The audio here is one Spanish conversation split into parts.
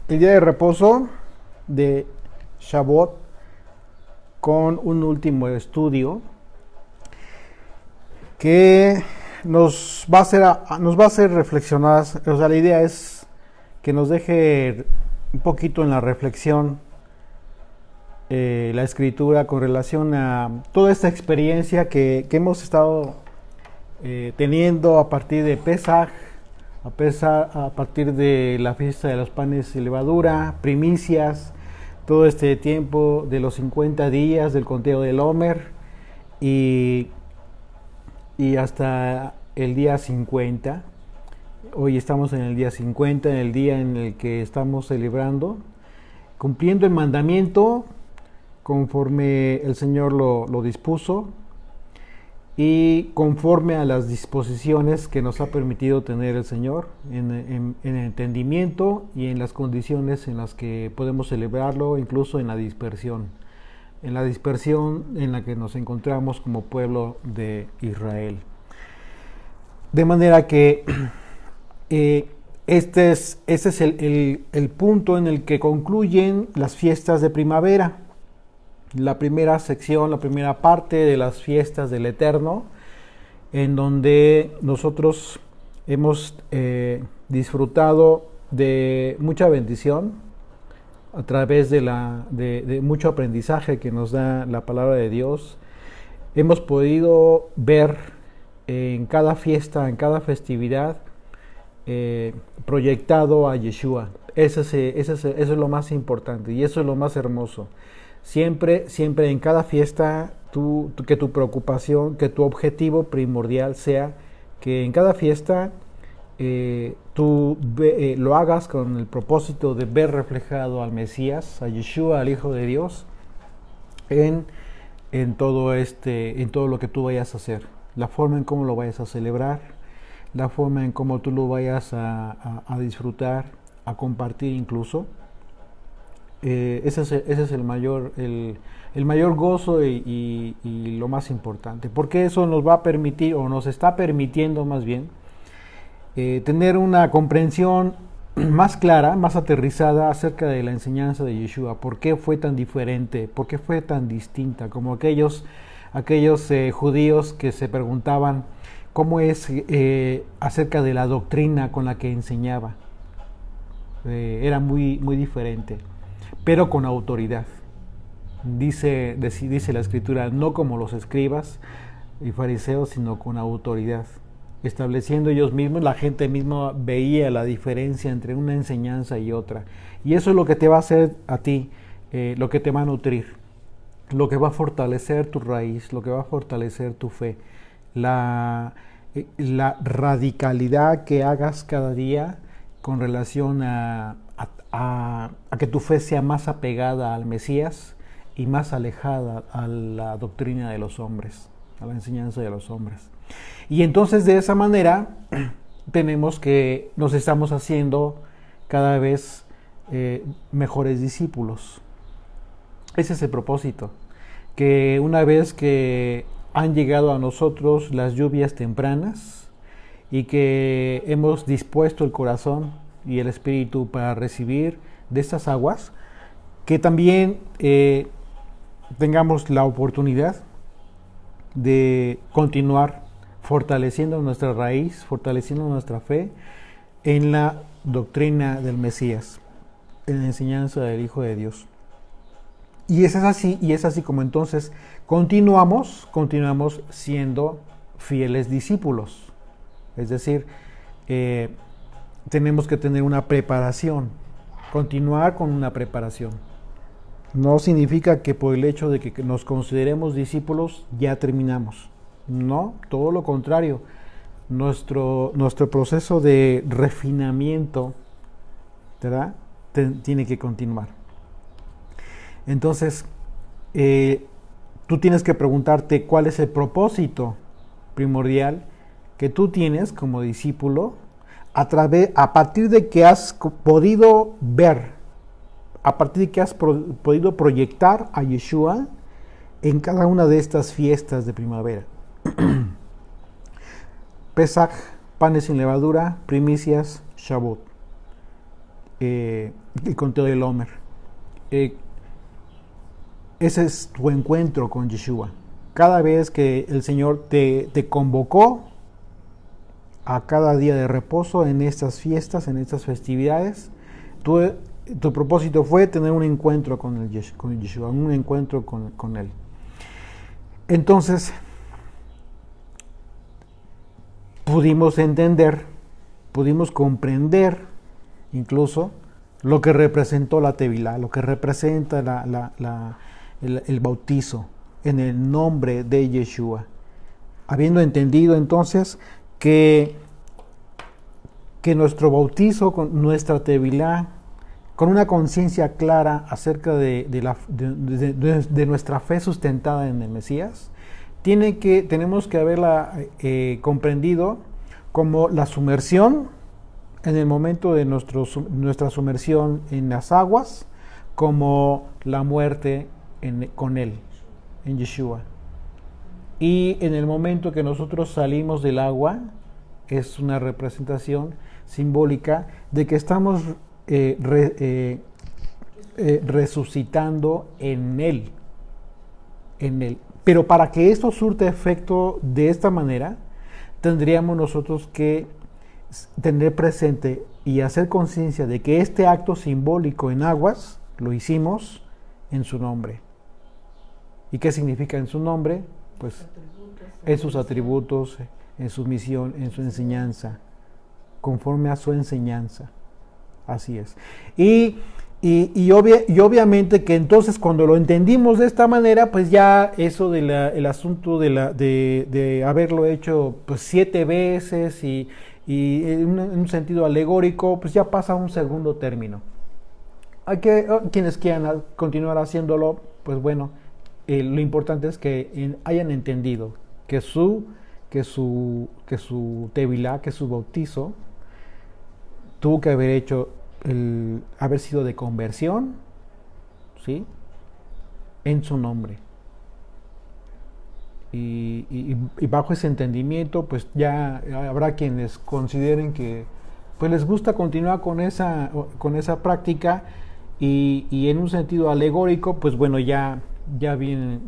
el día de reposo de Shavuot con un último estudio que nos va a hacer reflexionar. O sea, la idea es que nos deje un poquito en la reflexión la escritura con relación a toda esta experiencia que hemos estado teniendo a partir de Pesaj, a partir de la fiesta de los panes y levadura, primicias, todo este tiempo de los 50 días del conteo del Homer y, y hasta el día 50. Hoy estamos en el día 50, en el día en el que estamos celebrando, cumpliendo el mandamiento conforme el Señor lo dispuso y conforme a las disposiciones que nos ha permitido tener el Señor en el entendimiento y en las condiciones en las que podemos celebrarlo, incluso en la dispersión en la que nos encontramos como pueblo de Israel. De manera que este es el punto en el que concluyen las fiestas de primavera. La primera sección, la primera parte de las fiestas del Eterno, en donde nosotros hemos disfrutado de mucha bendición a través de mucho aprendizaje que nos da la palabra de Dios. Hemos podido ver en cada fiesta, en cada festividad, proyectado a Yeshua. Eso es lo más importante y eso es lo más hermoso. Siempre en cada fiesta, que tu preocupación, que tu objetivo primordial sea que en cada fiesta lo hagas con el propósito de ver reflejado al Mesías, a Yeshua, al Hijo de Dios, en todo lo que tú vayas a hacer, la forma en cómo lo vayas a celebrar, la forma en cómo tú lo vayas a disfrutar, a compartir incluso. Ese es el mayor gozo y lo más importante, porque eso nos va a permitir, o nos está permitiendo más bien, tener una comprensión más clara, más aterrizada acerca de la enseñanza de Yeshua. ¿Por qué fue tan diferente? ¿Por qué fue tan distinta? Como aquellos judíos que se preguntaban cómo es acerca de la doctrina con la que enseñaba. Era muy diferente, pero con autoridad. Dice la escritura, no como los escribas y fariseos, sino con autoridad. Estableciendo ellos mismos, la gente misma veía la diferencia entre una enseñanza y otra. Y eso es lo que te va a hacer a ti, lo que te va a nutrir, lo que va a fortalecer tu raíz, lo que va a fortalecer tu fe. La radicalidad que hagas cada día con relación a que tu fe sea más apegada al Mesías y más alejada a la doctrina de los hombres, a la enseñanza de los hombres. Y entonces de esa manera nos estamos haciendo cada vez mejores discípulos. Ese es el propósito, que una vez que han llegado a nosotros las lluvias tempranas y que hemos dispuesto el corazón y el espíritu para recibir de estas aguas, que también tengamos la oportunidad de continuar fortaleciendo nuestra raíz, fortaleciendo nuestra fe en la doctrina del Mesías, en la enseñanza del Hijo de Dios. Y es así como entonces continuamos siendo fieles discípulos. Es decir, tenemos que tener una preparación, continuar con una preparación. No significa que por el hecho de que nos consideremos discípulos ya terminamos. No, todo lo contrario. Nuestro proceso de refinamiento, ¿verdad?, tiene que continuar. Entonces, tú tienes que preguntarte cuál es el propósito primordial que tú tienes como discípulo a partir de que has podido ver, a partir de que has podido proyectar a Yeshua en cada una de estas fiestas de primavera. Pesaj, panes sin levadura, primicias, Shavuot. y con todo el Homer. Ese es tu encuentro con Yeshua. Cada vez que el Señor te convocó a cada día de reposo en estas fiestas, en estas festividades, tu propósito fue tener un encuentro con Yeshua, un encuentro con Él. Entonces, pudimos entender, pudimos comprender incluso lo que representó la Tevilá, lo que representa el bautizo en el nombre de Yeshua. Habiendo entendido entonces que nuestro bautizo, con nuestra Tevilá, con una conciencia clara acerca de nuestra fe sustentada en el Mesías, tenemos que haberla comprendido como la sumersión en el momento de nuestra sumersión en las aguas, como la muerte con Él, en Yeshua. Y en el momento que nosotros salimos del agua, es una representación simbólica de que estamos resucitando en Él. Pero para que esto surta efecto de esta manera, tendríamos nosotros que tener presente y hacer conciencia de que este acto simbólico en aguas lo hicimos en su nombre. ¿Y qué significa en su nombre? Pues en sus atributos, en su misión, en su enseñanza, conforme a su enseñanza. Así es. Y obviamente que entonces cuando lo entendimos de esta manera, pues ya eso el asunto de haberlo hecho pues 7 veces y en un sentido alegórico, pues ya pasa a un segundo término. Hay quienes quieran continuar haciéndolo, pues bueno, lo importante es que hayan entendido que su Tevilá, que su bautizo, tuvo que haber sido de conversión, ¿sí? En su nombre. Y bajo ese entendimiento, pues ya habrá quienes consideren que pues les gusta continuar con esa práctica y en un sentido alegórico, pues bueno, ya vienen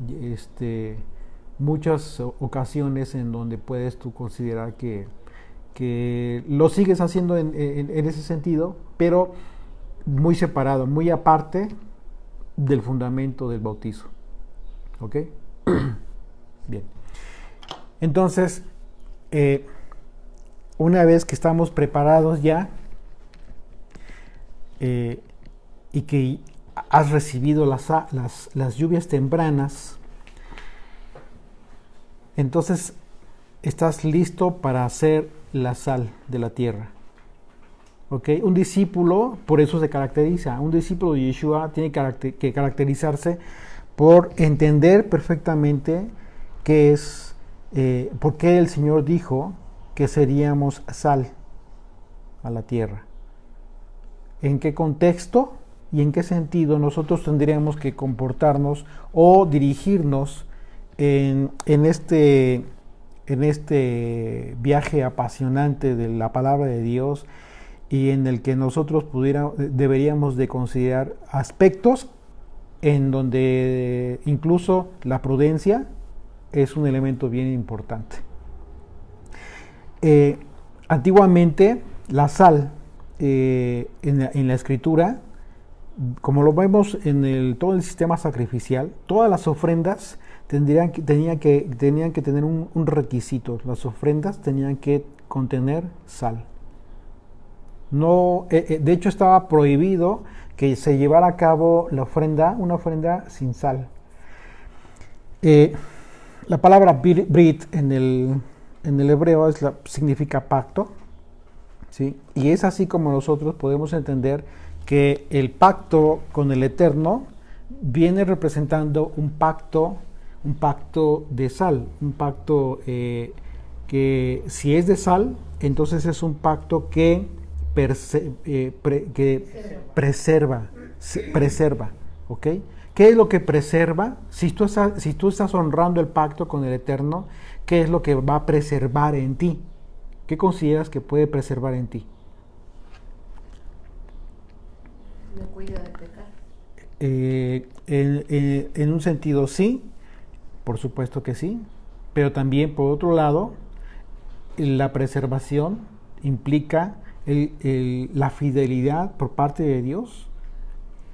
muchas ocasiones en donde puedes tú considerar que lo sigues haciendo en ese sentido, pero muy separado, muy aparte del fundamento del bautizo. ¿Ok? Bien. Entonces, una vez que estamos preparados ya y que has recibido las lluvias tempranas, entonces estás listo para hacer la sal de la tierra. ¿Okay? Un discípulo, por eso se caracteriza, un discípulo de Yeshua tiene que caracterizarse por entender perfectamente qué es, por qué el Señor dijo que seríamos sal a la tierra. ¿En qué contexto y en qué sentido nosotros tendríamos que comportarnos o dirigirnos en este viaje apasionante de la palabra de Dios y en el que nosotros deberíamos de considerar aspectos en donde incluso la prudencia es un elemento bien importante. Antiguamente la sal en la escritura, como lo vemos en todo el sistema sacrificial, todas las ofrendas tenían que tener un requisito. Las ofrendas tenían que contener sal. No, de hecho estaba prohibido que se llevara a cabo una ofrenda sin sal. La palabra brit en el hebreo significa pacto, ¿sí? Y es así como nosotros podemos entender que el pacto con el Eterno viene representando un pacto de sal, un pacto que si es de sal, entonces es un pacto que preserva, ¿ok? ¿Qué es lo que preserva? Si tú estás honrando el pacto con el Eterno, ¿qué es lo que va a preservar en ti? ¿Qué consideras que puede preservar en ti? ¿Le cuida de pecar? En un sentido sí, por supuesto que sí, pero también por otro lado, la preservación implica la fidelidad por parte de Dios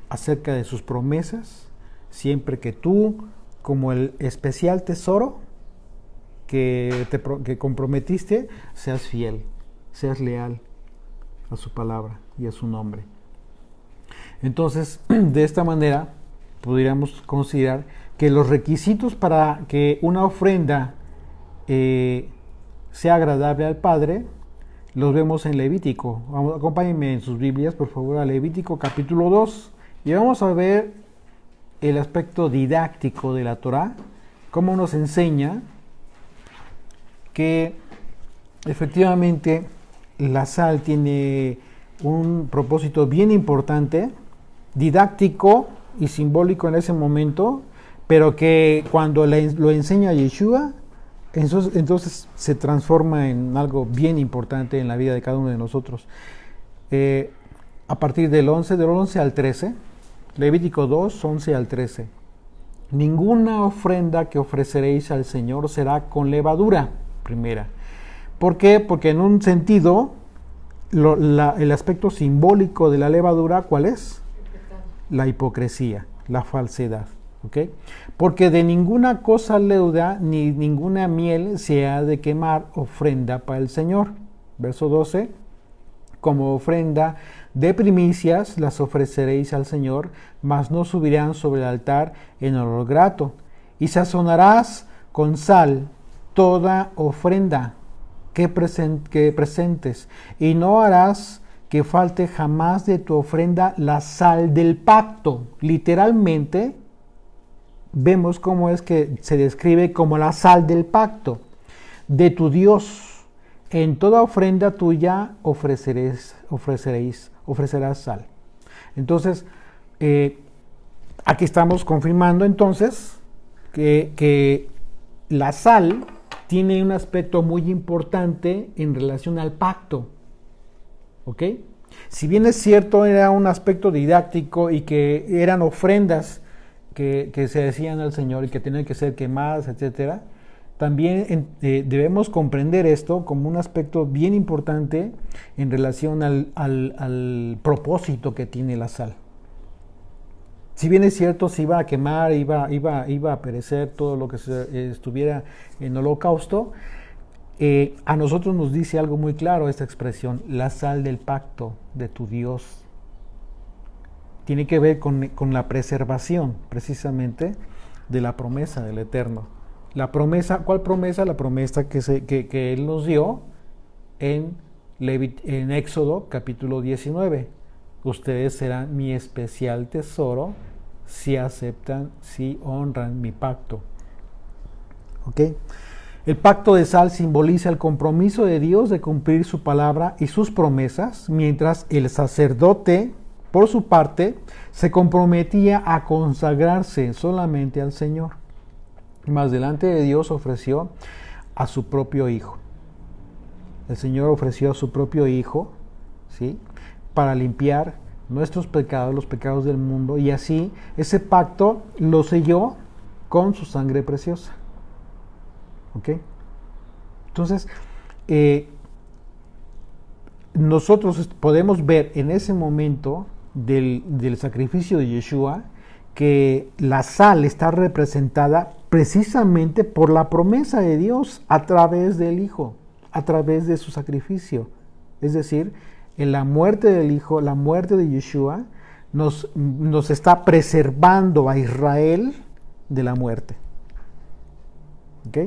acerca de sus promesas, siempre que tú, como el especial tesoro que comprometiste, seas fiel, seas leal a su palabra y a su nombre. Entonces, de esta manera, podríamos considerar que los requisitos para que una ofrenda sea agradable al Padre, los vemos en Levítico. Acompáñenme en sus Biblias, por favor, a Levítico capítulo 2. Y vamos a ver el aspecto didáctico de la Torá, cómo nos enseña que efectivamente la sal tiene un propósito bien importante, didáctico y simbólico en ese momento, pero que cuando lo enseña Yeshua, entonces se transforma en algo bien importante en la vida de cada uno de nosotros. A partir del 11 al 13, Levítico 2, 11 al 13. Ninguna ofrenda que ofreceréis al Señor será con levadura, primera. ¿Por qué? Porque en un sentido, el aspecto simbólico de la levadura, ¿cuál es? La hipocresía, la falsedad. ¿Okay? Porque de ninguna cosa leuda ni ninguna miel se ha de quemar ofrenda para el Señor. Verso 12. Como ofrenda de primicias las ofreceréis al Señor, mas no subirán sobre el altar en olor grato. Y sazonarás con sal toda ofrenda que presentes, y no harás que falte jamás de tu ofrenda la sal del pacto. Literalmente, vemos cómo es que se describe como la sal del pacto de tu Dios. En toda ofrenda tuya ofrecerás sal. Entonces, aquí estamos confirmando entonces que la sal tiene un aspecto muy importante en relación al pacto. ¿Ok? Si bien es cierto, era un aspecto didáctico y que eran ofrendas que se decían al Señor y que tenían que ser quemadas, etcétera, también debemos comprender esto como un aspecto bien importante en relación al propósito que tiene la sal. Si bien es cierto, se iba a quemar, iba a perecer todo lo que estuviera en holocausto, a nosotros nos dice algo muy claro esta expresión, la sal del pacto de tu Dios. Tiene que ver con la preservación, precisamente, de la promesa del Eterno. La promesa, ¿cuál promesa? La promesa que Él nos dio en Éxodo capítulo 19. Ustedes serán mi especial tesoro si aceptan, si honran mi pacto. ¿Ok? El pacto de sal simboliza el compromiso de Dios de cumplir su palabra y sus promesas, mientras el sacerdote, por su parte, se comprometía a consagrarse solamente al Señor. Más delante de Dios ofreció a su propio Hijo. El Señor ofreció a su propio Hijo, ¿sí?, para limpiar nuestros pecados, los pecados del mundo, y así ese pacto lo selló con su sangre preciosa. ¿Ok? Entonces, nosotros podemos ver en ese momento del sacrificio de Yeshua que la sal está representada precisamente por la promesa de Dios a través del Hijo, a través de su sacrificio. Es decir, en la muerte del Hijo, la muerte de Yeshua, nos está preservando a Israel de la muerte. ¿Ok?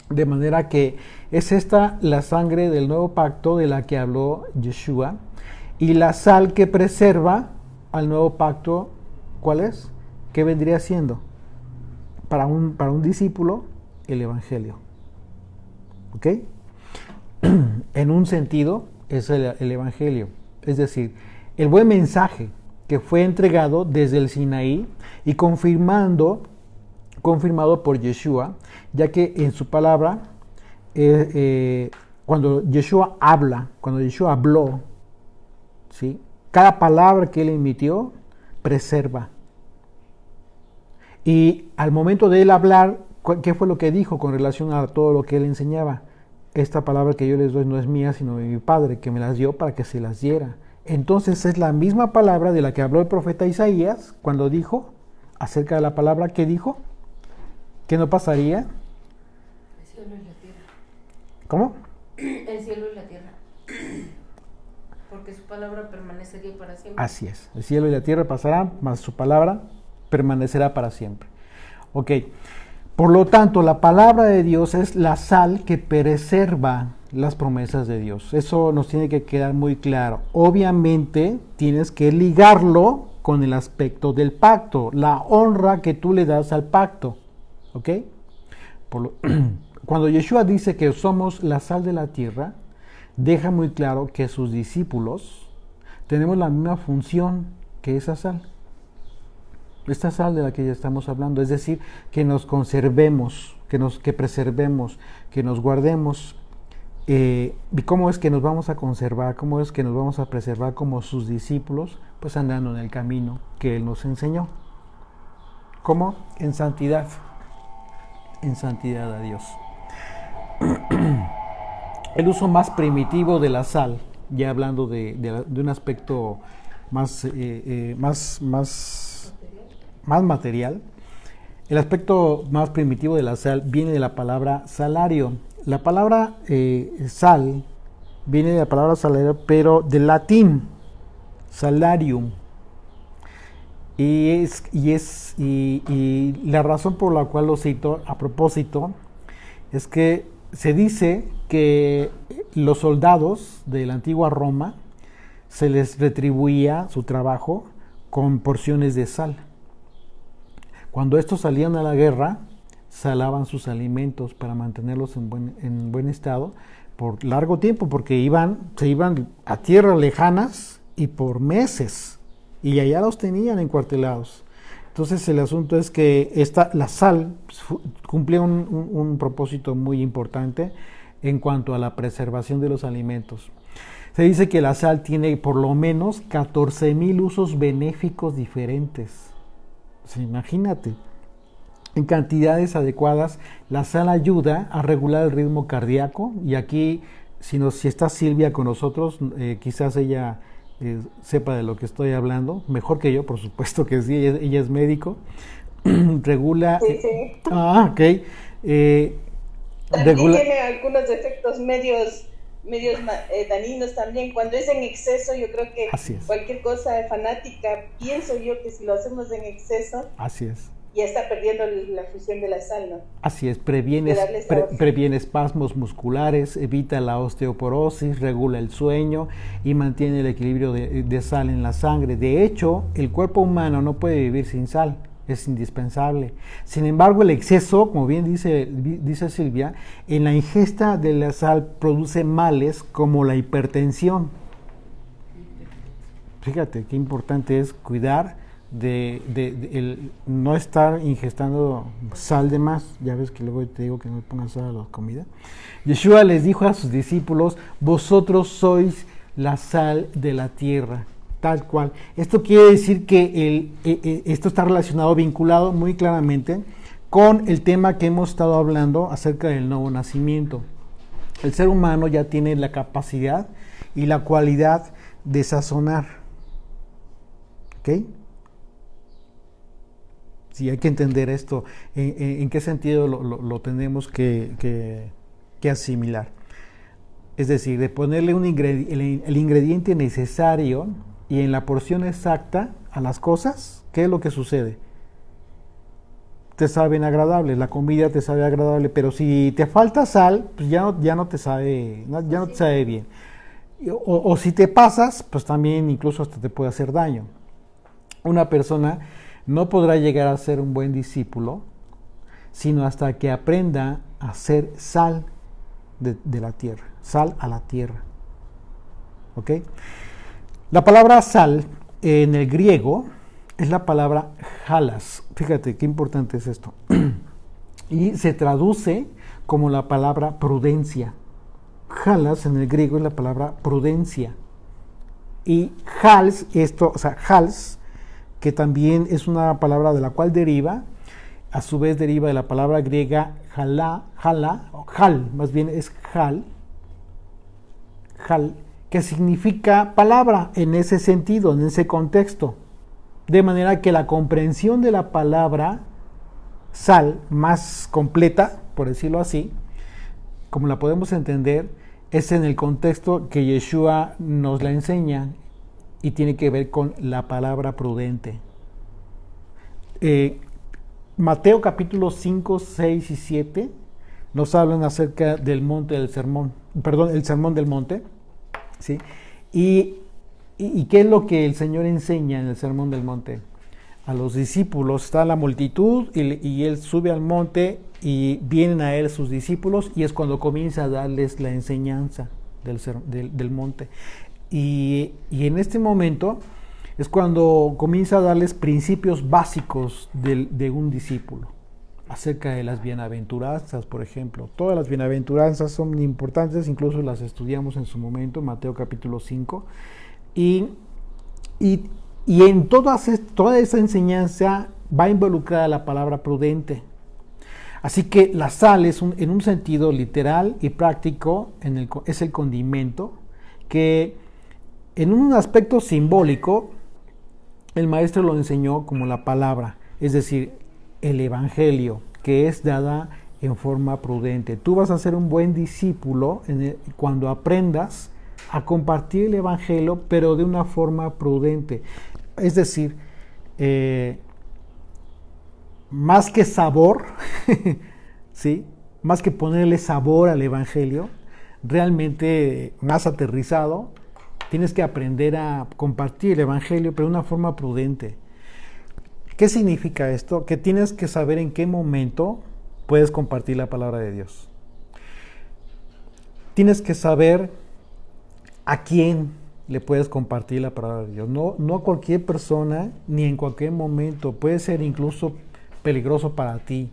De manera que es esta la sangre del nuevo pacto de la que habló Yeshua, y la sal que preserva al nuevo pacto, ¿cuál es? ¿Qué vendría siendo? Para un discípulo, el Evangelio. ¿Ok? En un sentido, es el Evangelio. Es decir, el buen mensaje que fue entregado desde el Sinaí y confirmado por Yeshua, ya que en su palabra, cuando Yeshua habló, ¿sí?, Cada palabra que él emitió preserva. Y al momento de él hablar, ¿qué fue lo que dijo con relación a todo lo que él enseñaba? Esta palabra que yo les doy no es mía, sino de mi Padre, que me las dio para que se las diera. Entonces es la misma palabra de la que habló el profeta Isaías cuando dijo, acerca de la palabra que dijo, que no pasaría. El cielo y la tierra. ¿Cómo? El cielo y la tierra. Porque su palabra permanecería para siempre. Así es. El cielo y la tierra pasarán, mas su palabra permanecerá para siempre. Ok. Por lo tanto, la palabra de Dios es la sal que preserva las promesas de Dios. Eso nos tiene que quedar muy claro. Obviamente, tienes que ligarlo con el aspecto del pacto, la honra que tú le das al pacto. ¿Ok? Cuando Yeshua dice que somos la sal de la tierra, deja muy claro que sus discípulos tenemos la misma función que esa sal. Esta sal de la que ya estamos hablando, es decir, que nos conservemos, que preservemos, que nos guardemos. ¿Y cómo es que nos vamos a conservar? ¿Cómo es que nos vamos a preservar como sus discípulos? Pues andando en el camino que Él nos enseñó. ¿Cómo? En santidad. En santidad a Dios. El uso más primitivo de la sal, ya hablando de un aspecto más material, el aspecto más primitivo de la sal viene de la palabra salario. La palabra sal viene de la palabra salario, pero del latín salarium. Y la razón por la cual lo cito a propósito es que se dice que los soldados de la antigua Roma se les retribuía su trabajo con porciones de sal. Cuando estos salían a la guerra, salaban sus alimentos para mantenerlos en buen estado por largo tiempo, porque se iban a tierras lejanas y por meses, y allá los tenían encuartelados. Entonces el asunto es que la sal cumplía un propósito muy importante en cuanto a la preservación de los alimentos. Se dice que la sal tiene por lo menos 14,000 usos benéficos diferentes. Imagínate, en cantidades adecuadas, la sal ayuda a regular el ritmo cardíaco. Y aquí, si está Silvia con nosotros, quizás ella sepa de lo que estoy hablando, mejor que yo, por supuesto que sí, ella es médico. Regula. Sí, sí. Ok. También tiene algunos efectos medios dañinos también. Cuando es en exceso, yo creo que cualquier cosa fanática, pienso yo que si lo hacemos en exceso, así es, ya está perdiendo la función de la sal, ¿no? Así es, previene espasmos musculares, evita la osteoporosis, regula el sueño y mantiene el equilibrio de sal en la sangre. De hecho, el cuerpo humano no puede vivir sin sal, es indispensable. Sin embargo, el exceso, como bien dice Silvia, en la ingesta de la sal produce males como la hipertensión. Fíjate qué importante es cuidar de no estar ingestando sal de más. Ya ves que luego te digo que no pongas sal a la comida. Yeshua les dijo a sus discípulos: vosotros sois la sal de la tierra. Tal cual. Esto quiere decir que esto está relacionado, vinculado muy claramente con el tema que hemos estado hablando acerca del nuevo nacimiento. El ser humano ya tiene la capacidad y la cualidad de sazonar. ¿Ok? Sí, hay que entender esto. ¿En qué sentido lo tenemos que asimilar? Es decir, de ponerle el ingrediente necesario y en la porción exacta a las cosas. ¿Qué es lo que sucede? Te saben agradables, la comida te sabe agradable, pero si te falta sal, pues ya no te sabe bien. O si te pasas, pues también incluso hasta te puede hacer daño. Una persona no podrá llegar a ser un buen discípulo sino hasta que aprenda a ser sal de la tierra, sal a la tierra. ¿Ok? La palabra sal en el griego es la palabra halas. Fíjate qué importante es esto. Y se traduce como la palabra prudencia. Halas en el griego es la palabra prudencia. Y hals, hals, que también es una palabra de la cual deriva, a su vez deriva de la palabra griega hal, más bien es hal, que significa palabra en ese sentido, en ese contexto. De manera que la comprensión de la palabra sal más completa, por decirlo así, como la podemos entender, es en el contexto que Yeshua nos la enseña y tiene que ver con la palabra prudente. Mateo capítulo 5, 6 y 7 nos hablan acerca del monte del sermón, el sermón del monte, ¿sí? ¿Y qué es lo que el Señor enseña en el sermón del monte? A los discípulos, está la multitud y Él sube al monte y vienen a Él sus discípulos y es cuando comienza a darles la enseñanza del monte. Y en este momento es cuando comienza a darles principios básicos de un discípulo, acerca de las bienaventuranzas, por ejemplo. Todas las bienaventuranzas son importantes, incluso las estudiamos en su momento, Mateo capítulo 5. Y en toda esa enseñanza va involucrada la palabra prudente. Así que la sal es en un sentido literal y práctico, es el condimento, que en un aspecto simbólico, el maestro lo enseñó como la palabra, es decir, el evangelio, que es dada en forma prudente. Tú vas a ser un buen discípulo cuando aprendas a compartir el evangelio, pero de una forma prudente. Es decir, más que sabor, ¿sí? Más que ponerle sabor al evangelio, realmente más aterrizado, tienes que aprender a compartir el evangelio, pero de una forma prudente. ¿Qué significa esto? Que tienes que saber en qué momento puedes compartir la palabra de Dios. Tienes que saber a quién le puedes compartir la palabra de Dios. No a cualquier persona, ni en cualquier momento. Puede ser incluso peligroso para ti.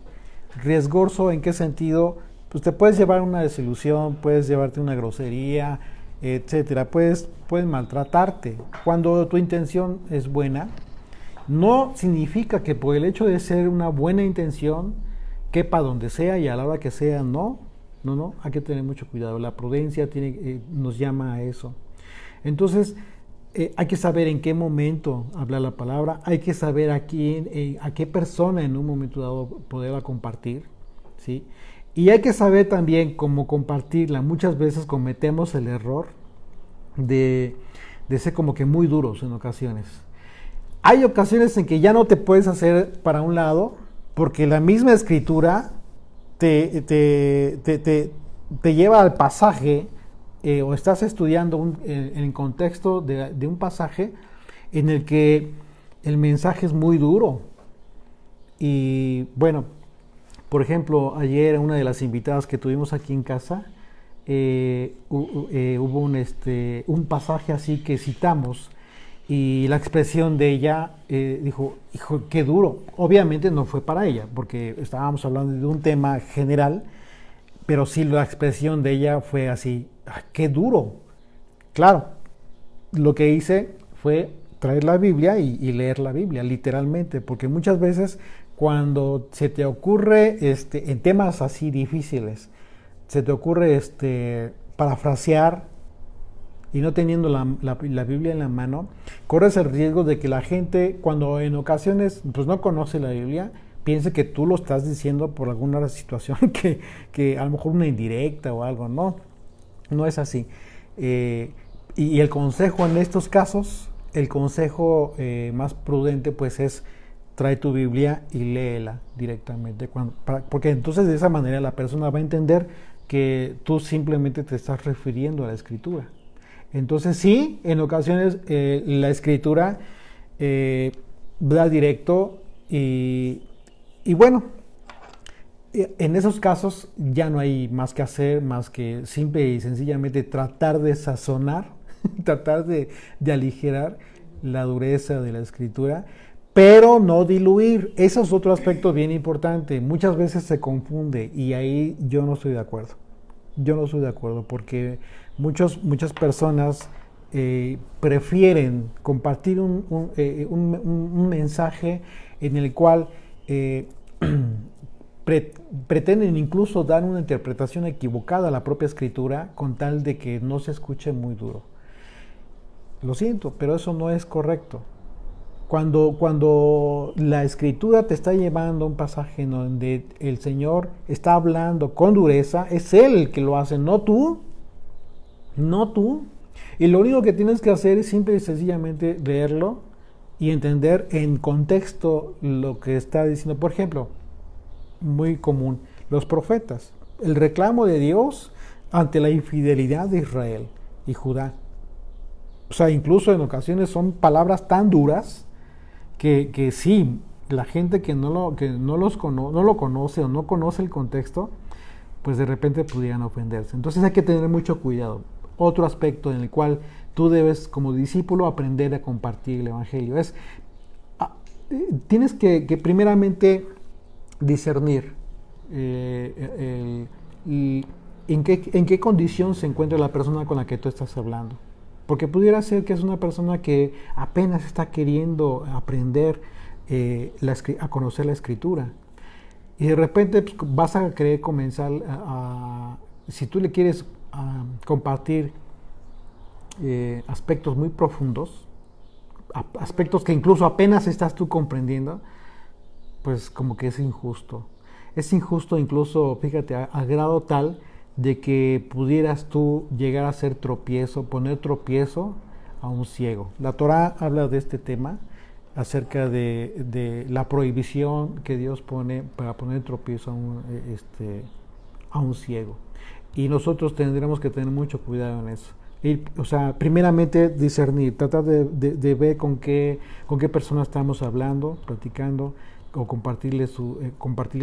Riesgoso, ¿en qué sentido? Pues te puedes llevar una desilusión, puedes llevarte una grosería, etcétera. Puedes maltratarte. Cuando tu intención es buena, no significa que por el hecho de ser una buena intención, quepa donde sea y a la hora que sea, no, hay que tener mucho cuidado. La prudencia nos llama a eso. Entonces, hay que saber en qué momento hablar la palabra, hay que saber a qué persona en un momento dado poderla compartir, ¿sí? Y hay que saber también cómo compartirla. Muchas veces cometemos el error de ser como que muy duros en ocasiones. Hay ocasiones en que ya no te puedes hacer para un lado porque la misma escritura te lleva al pasaje o estás estudiando en el contexto de un pasaje en el que el mensaje es muy duro. Y bueno, por ejemplo, ayer una de las invitadas que tuvimos aquí en casa, hubo un pasaje así que citamos y la expresión de ella dijo, hijo, qué duro. Obviamente no fue para ella, porque estábamos hablando de un tema general, pero sí la expresión de ella fue así, qué duro. Claro, lo que hice fue traer la Biblia y leer la Biblia, literalmente, porque muchas veces cuando se te ocurre en temas así difíciles, se te ocurre parafrasear y no teniendo la Biblia en la mano, corres el riesgo de que la gente, cuando en ocasiones pues no conoce la Biblia, piense que tú lo estás diciendo por alguna situación que a lo mejor una indirecta o algo. No es así. Y el consejo en estos casos, el consejo más prudente pues es trae tu Biblia y léela directamente, porque entonces de esa manera la persona va a entender que tú simplemente te estás refiriendo a la Escritura. Entonces sí, en ocasiones la Escritura da directo y bueno, en esos casos ya no hay más que hacer, más que simple y sencillamente tratar de sazonar, tratar de aligerar la dureza de la Escritura, pero no diluir. Ese es otro aspecto bien importante. Muchas veces se confunde y ahí yo no estoy de acuerdo. Yo no estoy de acuerdo porque muchas personas prefieren compartir un mensaje en el cual pretenden incluso dar una interpretación equivocada a la propia escritura con tal de que no se escuche muy duro. Lo siento, pero eso no es correcto. Cuando la escritura te está llevando a un pasaje en donde el Señor está hablando con dureza, es Él el que lo hace, no tú. No tú. Y lo único que tienes que hacer es simple y sencillamente leerlo y entender en contexto lo que está diciendo. Por ejemplo, muy común, los profetas. El reclamo de Dios ante la infidelidad de Israel y Judá. O sea, incluso en ocasiones son palabras tan duras que sí, la gente que no lo conoce o no conoce el contexto, pues de repente pudieran ofenderse. Entonces hay que tener mucho cuidado. Otro aspecto en el cual tú debes, como discípulo, aprender a compartir el Evangelio es, tienes que primeramente discernir en qué condición se encuentra la persona con la que tú estás hablando. Porque pudiera ser que es una persona que apenas está queriendo aprender a conocer la Escritura. Y de repente pues, vas a querer comenzar si tú le quieres compartir aspectos muy profundos, aspectos que incluso apenas estás tú comprendiendo, pues como que es injusto. Es injusto incluso, fíjate, a grado tal de que pudieras tú llegar a hacer poner tropiezo a un ciego. La Torá habla de este tema, acerca de la prohibición que Dios pone para poner tropiezo a un ciego. Y nosotros tendremos que tener mucho cuidado en eso. Primeramente discernir, tratar de ver con qué persona estamos hablando, platicando, o compartirle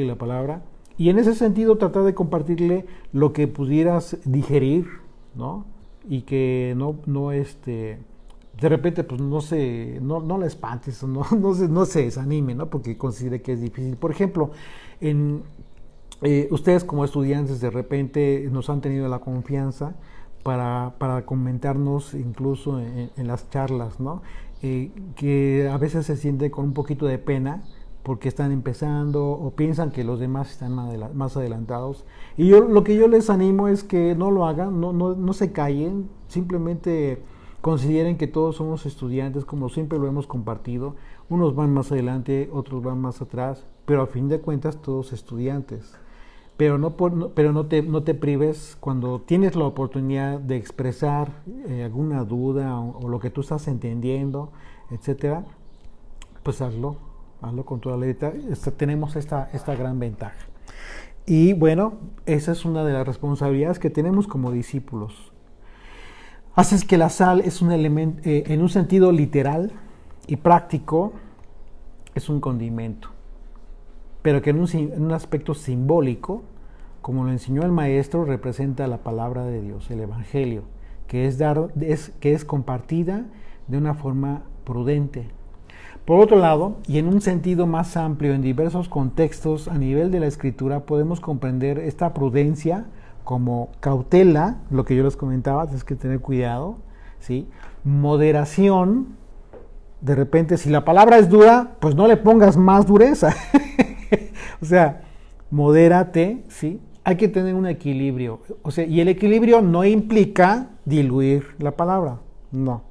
la palabra. Y en ese sentido tratar de compartirle lo que pudieras digerir, ¿no? Y que de repente pues no la espantes, no se desanime, ¿no? Porque considere que es difícil. Por ejemplo, ustedes como estudiantes de repente nos han tenido la confianza para comentarnos incluso en las charlas, ¿no? Que a veces se sienten con un poquito de pena porque están empezando o piensan que los demás están más adelantados. Y lo que yo les animo es que no lo hagan, no se callen, simplemente consideren que todos somos estudiantes, como siempre lo hemos compartido. Unos van más adelante, otros van más atrás, pero a fin de cuentas todos estudiantes. Pero no te prives cuando tienes la oportunidad de expresar alguna duda o lo que tú estás entendiendo, etcétera, pues hazlo con toda la letra. Tenemos esta gran ventaja. Y bueno, esa es una de las responsabilidades que tenemos como discípulos. Haces que la sal es un elemento, en un sentido literal y práctico, es un condimento, pero que en un aspecto simbólico, como lo enseñó el maestro, representa la palabra de Dios, el Evangelio, que es compartida de una forma prudente. Por otro lado, y en un sentido más amplio, en diversos contextos a nivel de la Escritura, podemos comprender esta prudencia como cautela, lo que yo les comentaba, tienes que tener cuidado, ¿sí? Moderación, de repente, si la palabra es dura, pues no le pongas más dureza. O sea, modérate, ¿sí? Hay que tener un equilibrio. O sea, y el equilibrio no implica diluir la palabra, no.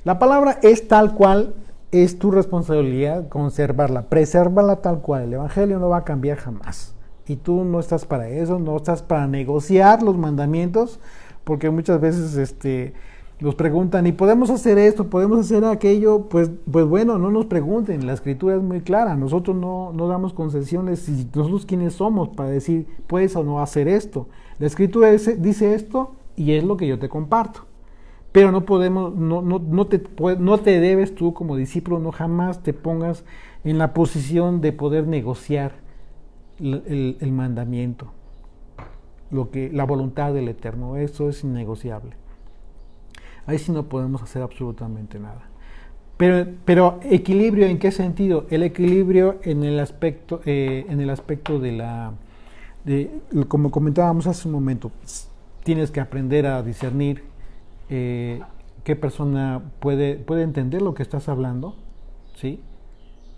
La palabra es tal cual, es tu responsabilidad conservarla, presérvala tal cual. El Evangelio no va a cambiar jamás. Y tú no estás para eso, no estás para negociar los mandamientos, porque muchas veces nos preguntan, ¿y podemos hacer esto? ¿Podemos hacer aquello? Pues bueno, no nos pregunten, la Escritura es muy clara, nosotros no damos concesiones, y nosotros quiénes somos para decir, puedes o no hacer esto. La Escritura dice esto y es lo que yo te comparto. Pero no te debes tú como discípulo, no jamás te pongas en la posición de poder negociar el mandamiento, la voluntad del Eterno. Eso es innegociable. Ahí sí no podemos hacer absolutamente nada. Pero equilibrio, ¿en qué sentido? El equilibrio en el aspecto como comentábamos hace un momento, tienes que aprender a discernir qué persona puede entender lo que estás hablando, ¿sí?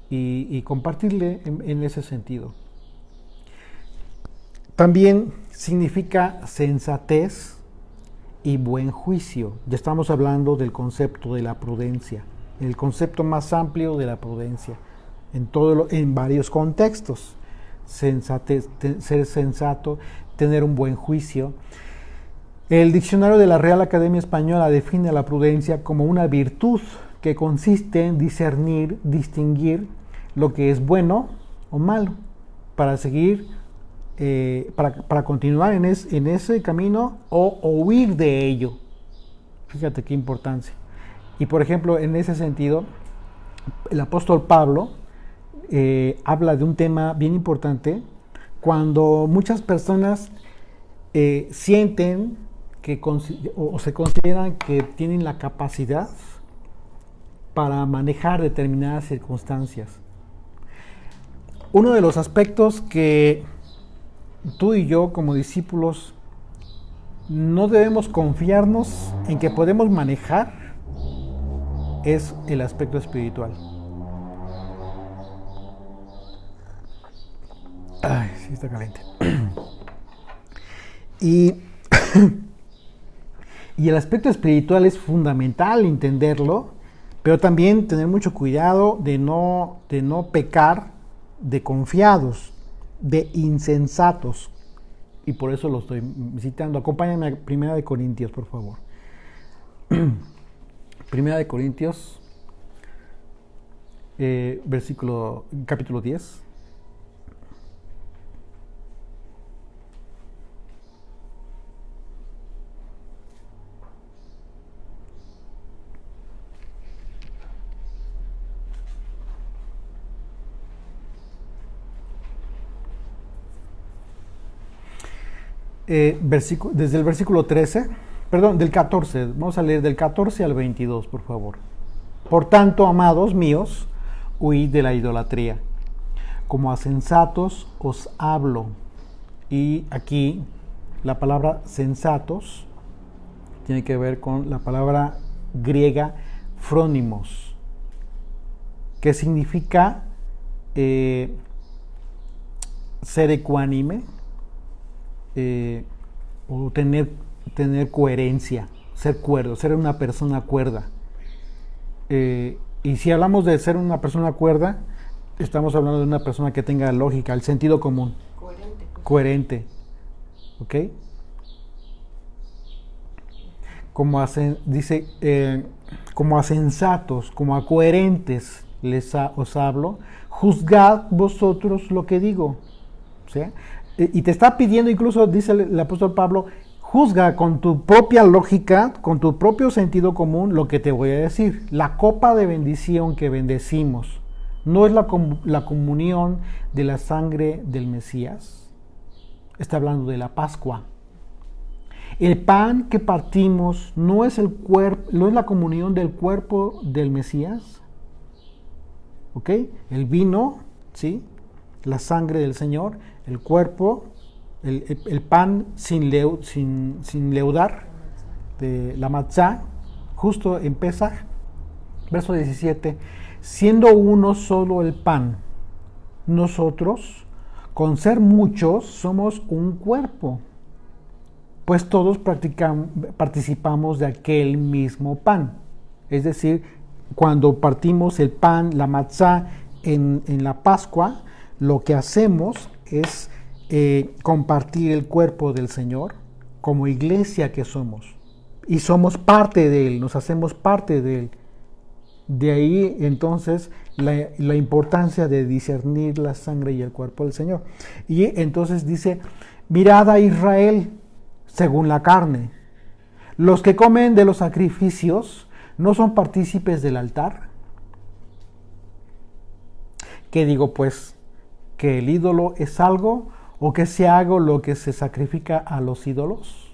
Y compartirle en ese sentido. También significa sensatez y buen juicio. Ya estamos hablando del concepto de la prudencia, el concepto más amplio de la prudencia, en varios contextos. Sensatez, ser sensato, tener un buen juicio. El diccionario de la Real Academia Española define la prudencia como una virtud que consiste en discernir, distinguir lo que es bueno o malo para seguir, para continuar en ese camino o huir de ello. Fíjate qué importancia. Y por ejemplo, en ese sentido, el apóstol Pablo habla de un tema bien importante cuando muchas personas sienten o se consideran que tienen la capacidad para manejar determinadas circunstancias. Uno de los aspectos que tú y yo como discípulos no debemos confiarnos en que podemos manejar es el aspecto espiritual. Ay, sí está caliente. Y el aspecto espiritual es fundamental entenderlo, pero también tener mucho cuidado de no pecar de confiados, de insensatos. Y por eso lo estoy citando. Acompáñame a 1 Corintios, por favor. 1 Corintios, capítulo 10. Desde el versículo 13, perdón, del 14, vamos a leer del 14 al 22, por favor. Por tanto, amados míos, huid de la idolatría. Como a sensatos os hablo. Y aquí la palabra sensatos tiene que ver con la palabra griega phronimos, que significa ser ecuánime, o tener coherencia, ser cuerdo, ser una persona cuerda. Y si hablamos de ser una persona cuerda, estamos hablando de una persona que tenga lógica, el sentido común. Coherente. ¿Ok? Como a sensatos, como a coherentes os hablo, juzgad vosotros lo que digo. ¿Sí? Y te está pidiendo, incluso dice el apóstol Pablo, juzga con tu propia lógica, con tu propio sentido común lo que te voy a decir. La copa de bendición que bendecimos no es la comunión de la sangre del Mesías. Está hablando de la Pascua. El pan que partimos no es la comunión del cuerpo del Mesías. ¿Ok? El vino, ¿sí? La sangre del Señor, el cuerpo, el pan sin leudar, de la matzá, justo en Pesaj, verso 17, siendo uno solo el pan, nosotros, con ser muchos, somos un cuerpo, pues todos participamos de aquel mismo pan. Es decir, cuando partimos el pan, la matzá, en la Pascua, lo que hacemos es compartir el cuerpo del Señor como iglesia que somos. Y somos parte de Él, nos hacemos parte de Él. De ahí entonces la importancia de discernir la sangre y el cuerpo del Señor. Y entonces dice, mirad a Israel según la carne. Los que comen de los sacrificios no son partícipes del altar. ¿Qué digo pues? ¿Que el ídolo es algo o que se haga lo que se sacrifica a los ídolos?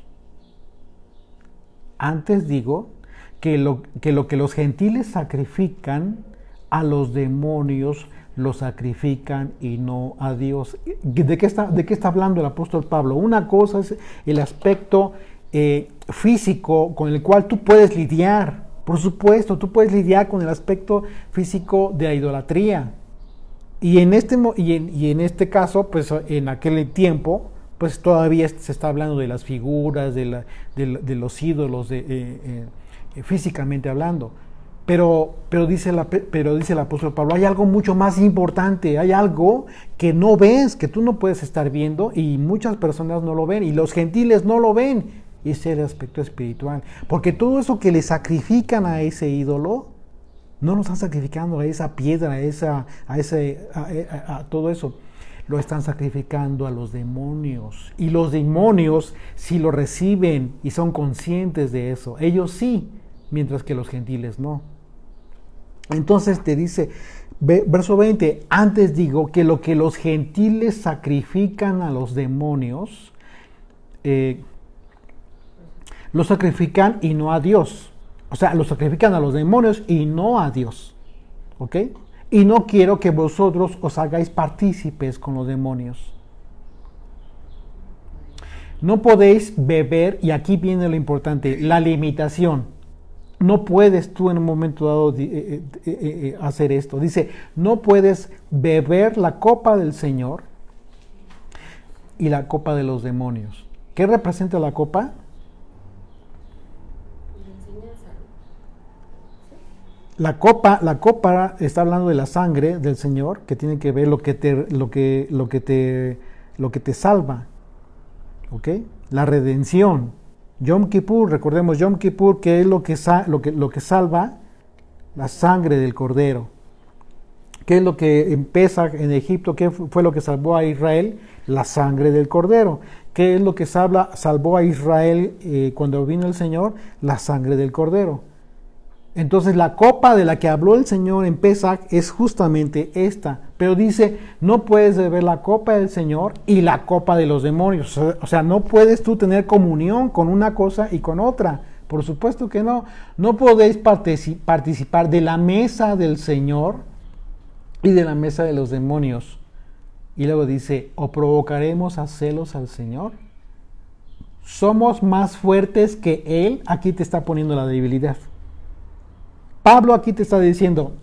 Antes digo que lo que los gentiles sacrifican, a los demonios lo sacrifican y no a Dios. ¿De qué está hablando el apóstol Pablo? Una cosa es el aspecto físico con el cual tú puedes lidiar. Por supuesto, tú puedes lidiar con el aspecto físico de la idolatría. Y en este caso, pues en aquel tiempo, pues todavía se está hablando de las figuras, de los ídolos, físicamente hablando. Pero dice el apóstol Pablo, hay algo mucho más importante, hay algo que no ves, que tú no puedes estar viendo, y muchas personas no lo ven, y los gentiles no lo ven, y ese es el aspecto espiritual. Porque todo eso que le sacrifican a ese ídolo, no lo están sacrificando a esa piedra, a todo eso. Lo están sacrificando a los demonios. Y los demonios, si lo reciben y son conscientes de eso, ellos sí, mientras que los gentiles no. Entonces te dice, verso 20, antes digo que lo que los gentiles sacrifican a los demonios, lo sacrifican y no a Dios. O sea, lo sacrifican a los demonios y no a Dios. ¿Ok? Y no quiero que vosotros os hagáis partícipes con los demonios. No podéis beber, y aquí viene lo importante, la limitación. No puedes tú en un momento dado hacer esto. Dice, no puedes beber la copa del Señor y la copa de los demonios. ¿Qué representa la copa? La copa está hablando de la sangre del Señor, que tiene que ver lo que te salva, ¿ok? La redención. Yom Kippur, recordemos Yom Kippur, que es lo que salva, la sangre del Cordero. ¿Qué es lo que empieza en Egipto? ¿Qué fue lo que salvó a Israel? La sangre del Cordero. ¿Qué es lo que salvó a Israel cuando vino el Señor? La sangre del Cordero. Entonces la copa de la que habló el Señor en Pesach es justamente esta. Pero dice, no puedes beber la copa del Señor y la copa de los demonios. O sea, no puedes tú tener comunión con una cosa y con otra. Por supuesto que no. No podéis participar de la mesa del Señor y de la mesa de los demonios. Y luego dice, ¿o provocaremos a celos al Señor? Somos más fuertes que Él. Aquí te está poniendo la debilidad. Pablo aquí te está diciendo,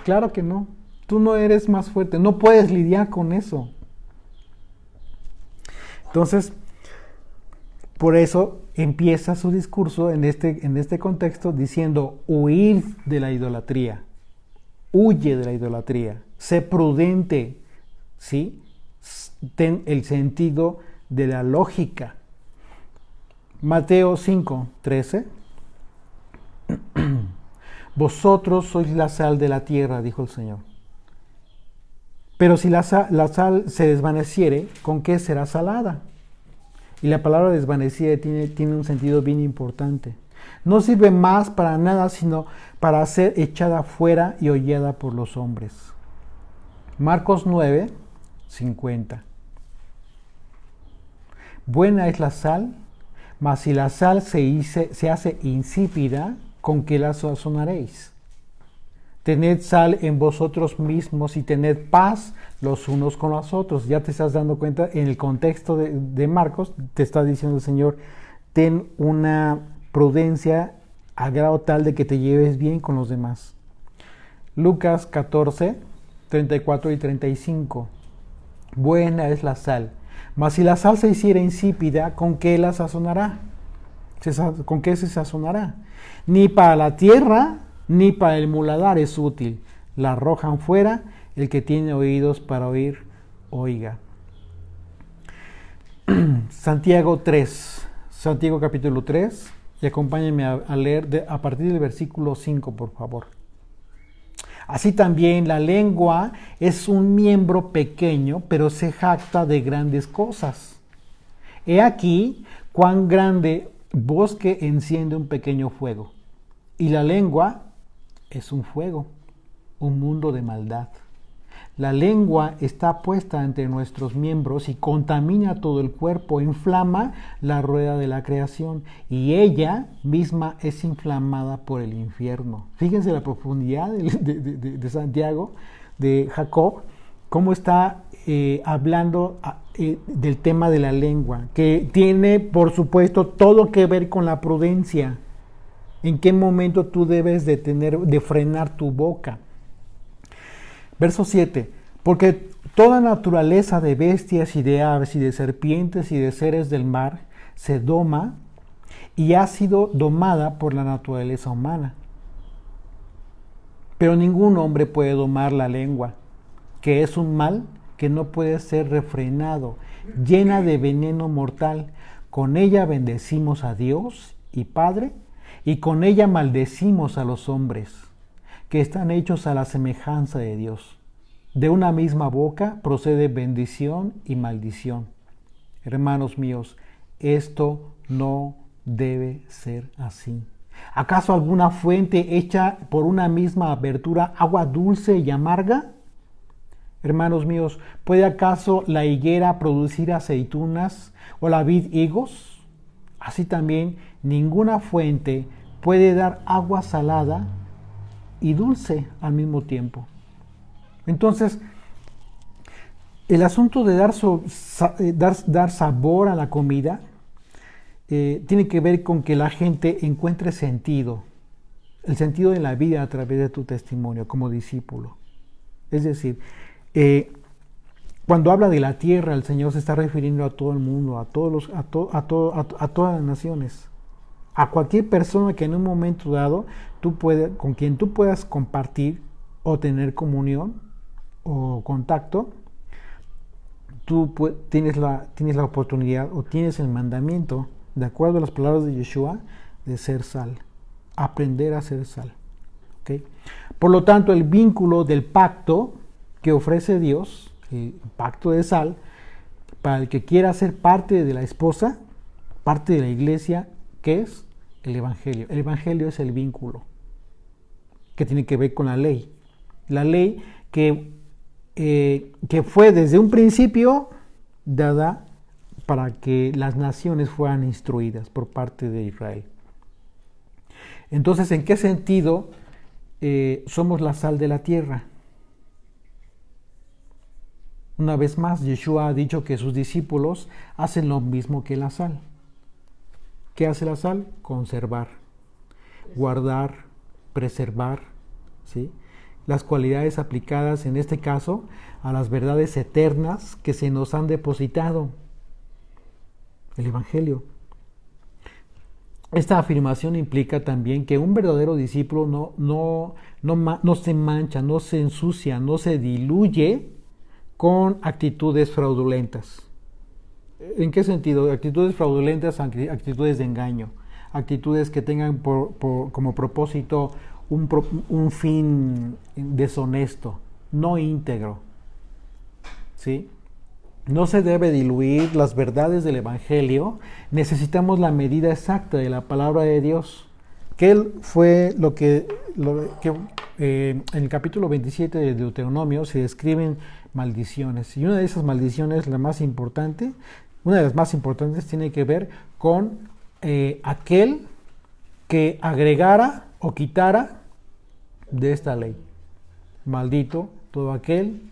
claro que no, tú no eres más fuerte, no puedes lidiar con eso. Entonces, por eso empieza su discurso en este contexto diciendo, huid de la idolatría, huye de la idolatría, sé prudente, ¿sí? Ten el sentido de la lógica. Mateo 5:13. Vosotros sois la sal de la tierra, dijo el Señor. Pero si la sal se desvaneciere, ¿con qué será salada? Y la palabra desvaneciere tiene un sentido bien importante. No sirve más para nada, sino para ser echada fuera y hollada por los hombres. Marcos 9:50. Buena es la sal, mas si la sal se hace insípida, ¿con qué la sazonaréis? Tened sal en vosotros mismos y tened paz los unos con los otros. Ya te estás dando cuenta, en el contexto de Marcos, te está diciendo el Señor, ten una prudencia a grado tal de que te lleves bien con los demás. Lucas 14:34 y 35. Buena es la sal, mas si la sal se hiciera insípida, ¿con qué la sazonará? ¿Con qué se sazonará? Ni para la tierra, ni para el muladar es útil. La arrojan fuera, el que tiene oídos para oír, oiga. Santiago capítulo 3, y acompáñenme a leer a partir del versículo 5, por favor. Así también la lengua es un miembro pequeño, pero se jacta de grandes cosas. He aquí cuán grande bosque enciende un pequeño fuego. Y la lengua es un fuego, un mundo de maldad. La lengua está puesta entre nuestros miembros y contamina todo el cuerpo, inflama la rueda de la creación y ella misma es inflamada por el infierno. Fíjense la profundidad de Santiago, de Jacob, cómo está hablando del tema de la lengua, que tiene, por supuesto, todo que ver con la prudencia. ¿En qué momento tú debes de frenar tu boca? Verso 7. Porque toda naturaleza de bestias y de aves y de serpientes y de seres del mar se doma y ha sido domada por la naturaleza humana. Pero ningún hombre puede domar la lengua, que es un mal que no puede ser refrenado, llena de veneno mortal. Con ella bendecimos a Dios y Padre, y con ella maldecimos a los hombres, que están hechos a la semejanza de Dios. De una misma boca procede bendición y maldición. Hermanos míos, esto no debe ser así. ¿Acaso alguna fuente hecha por una misma abertura agua dulce y amarga? Hermanos míos, ¿puede acaso la higuera producir aceitunas o la vid higos? Así también ninguna fuente puede dar agua salada y dulce al mismo tiempo. Entonces, el asunto de dar sabor a la comida tiene que ver con que la gente encuentre sentido, el sentido de la vida a través de tu testimonio como discípulo. Es decir, cuando habla de la tierra, el Señor se está refiriendo a todo el mundo, a todas las naciones, a cualquier persona que en un momento dado con quien tú puedas compartir o tener comunión o contacto. Tú tienes la oportunidad o tienes el mandamiento, de acuerdo a las palabras de Yeshua, de ser sal, aprender a ser sal. ¿Okay? Por lo tanto, el vínculo del pacto que ofrece Dios, el pacto de sal, para el que quiera ser parte de la esposa, parte de la iglesia, ¿qué es? El Evangelio. El Evangelio es el vínculo que tiene que ver con la ley. La ley que fue desde un principio dada para que las naciones fueran instruidas por parte de Israel. Entonces, ¿en qué sentido somos la sal de la tierra? Una vez más, Yeshua ha dicho que sus discípulos hacen lo mismo que la sal. ¿Qué hace la sal? Conservar, guardar, preservar, ¿sí? Las cualidades aplicadas en este caso a las verdades eternas que se nos han depositado. El Evangelio. Esta afirmación implica también que un verdadero discípulo no se mancha, no se ensucia, no se diluye con actitudes fraudulentas. ¿En qué sentido? Actitudes fraudulentas, actitudes de engaño, actitudes que tengan como propósito un fin deshonesto, no íntegro. ¿Sí? No se debe diluir las verdades del Evangelio. Necesitamos la medida exacta de la palabra de Dios. ¿Qué fue lo que en el capítulo 27 de Deuteronomio se describen maldiciones? Y una de esas maldiciones, una de las más importantes, tiene que ver con aquel que agregara o quitara de esta ley. Maldito todo aquel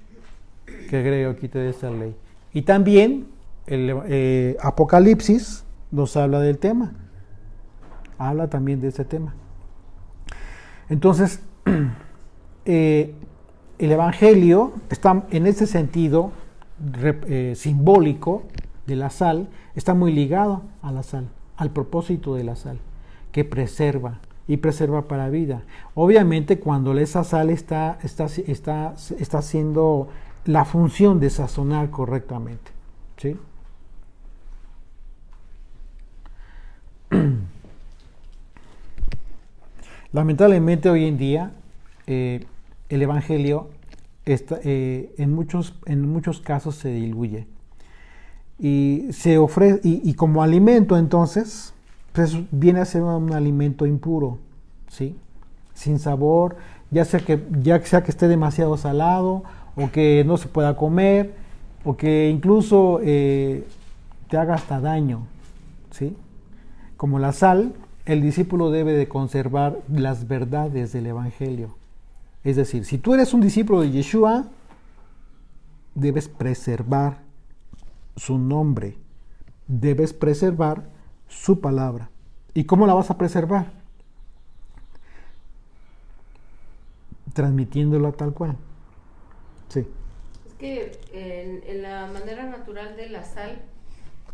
que agregue o quite de esta ley. Y también el Apocalipsis nos habla del tema. Habla también de ese tema. Entonces, el Evangelio está en ese sentido simbólico de la sal, está muy ligado a la sal, al propósito de la sal, que preserva y preserva para vida. Obviamente, cuando esa sal está haciendo la función de sazonar correctamente, ¿sí? Lamentablemente hoy en día el Evangelio en muchos casos se diluye y se ofrece y como alimento, entonces pues viene a ser un alimento impuro, ¿sí? Sin sabor, ya sea que esté demasiado salado o que no se pueda comer o que incluso te haga hasta daño, ¿sí? Como la sal, el discípulo debe de conservar las verdades del Evangelio. Es decir, si tú eres un discípulo de Yeshua, debes preservar su nombre, debes preservar su palabra. ¿Y cómo la vas a preservar? transmitiéndola tal cual. Sí. Es que en la manera natural de la sal,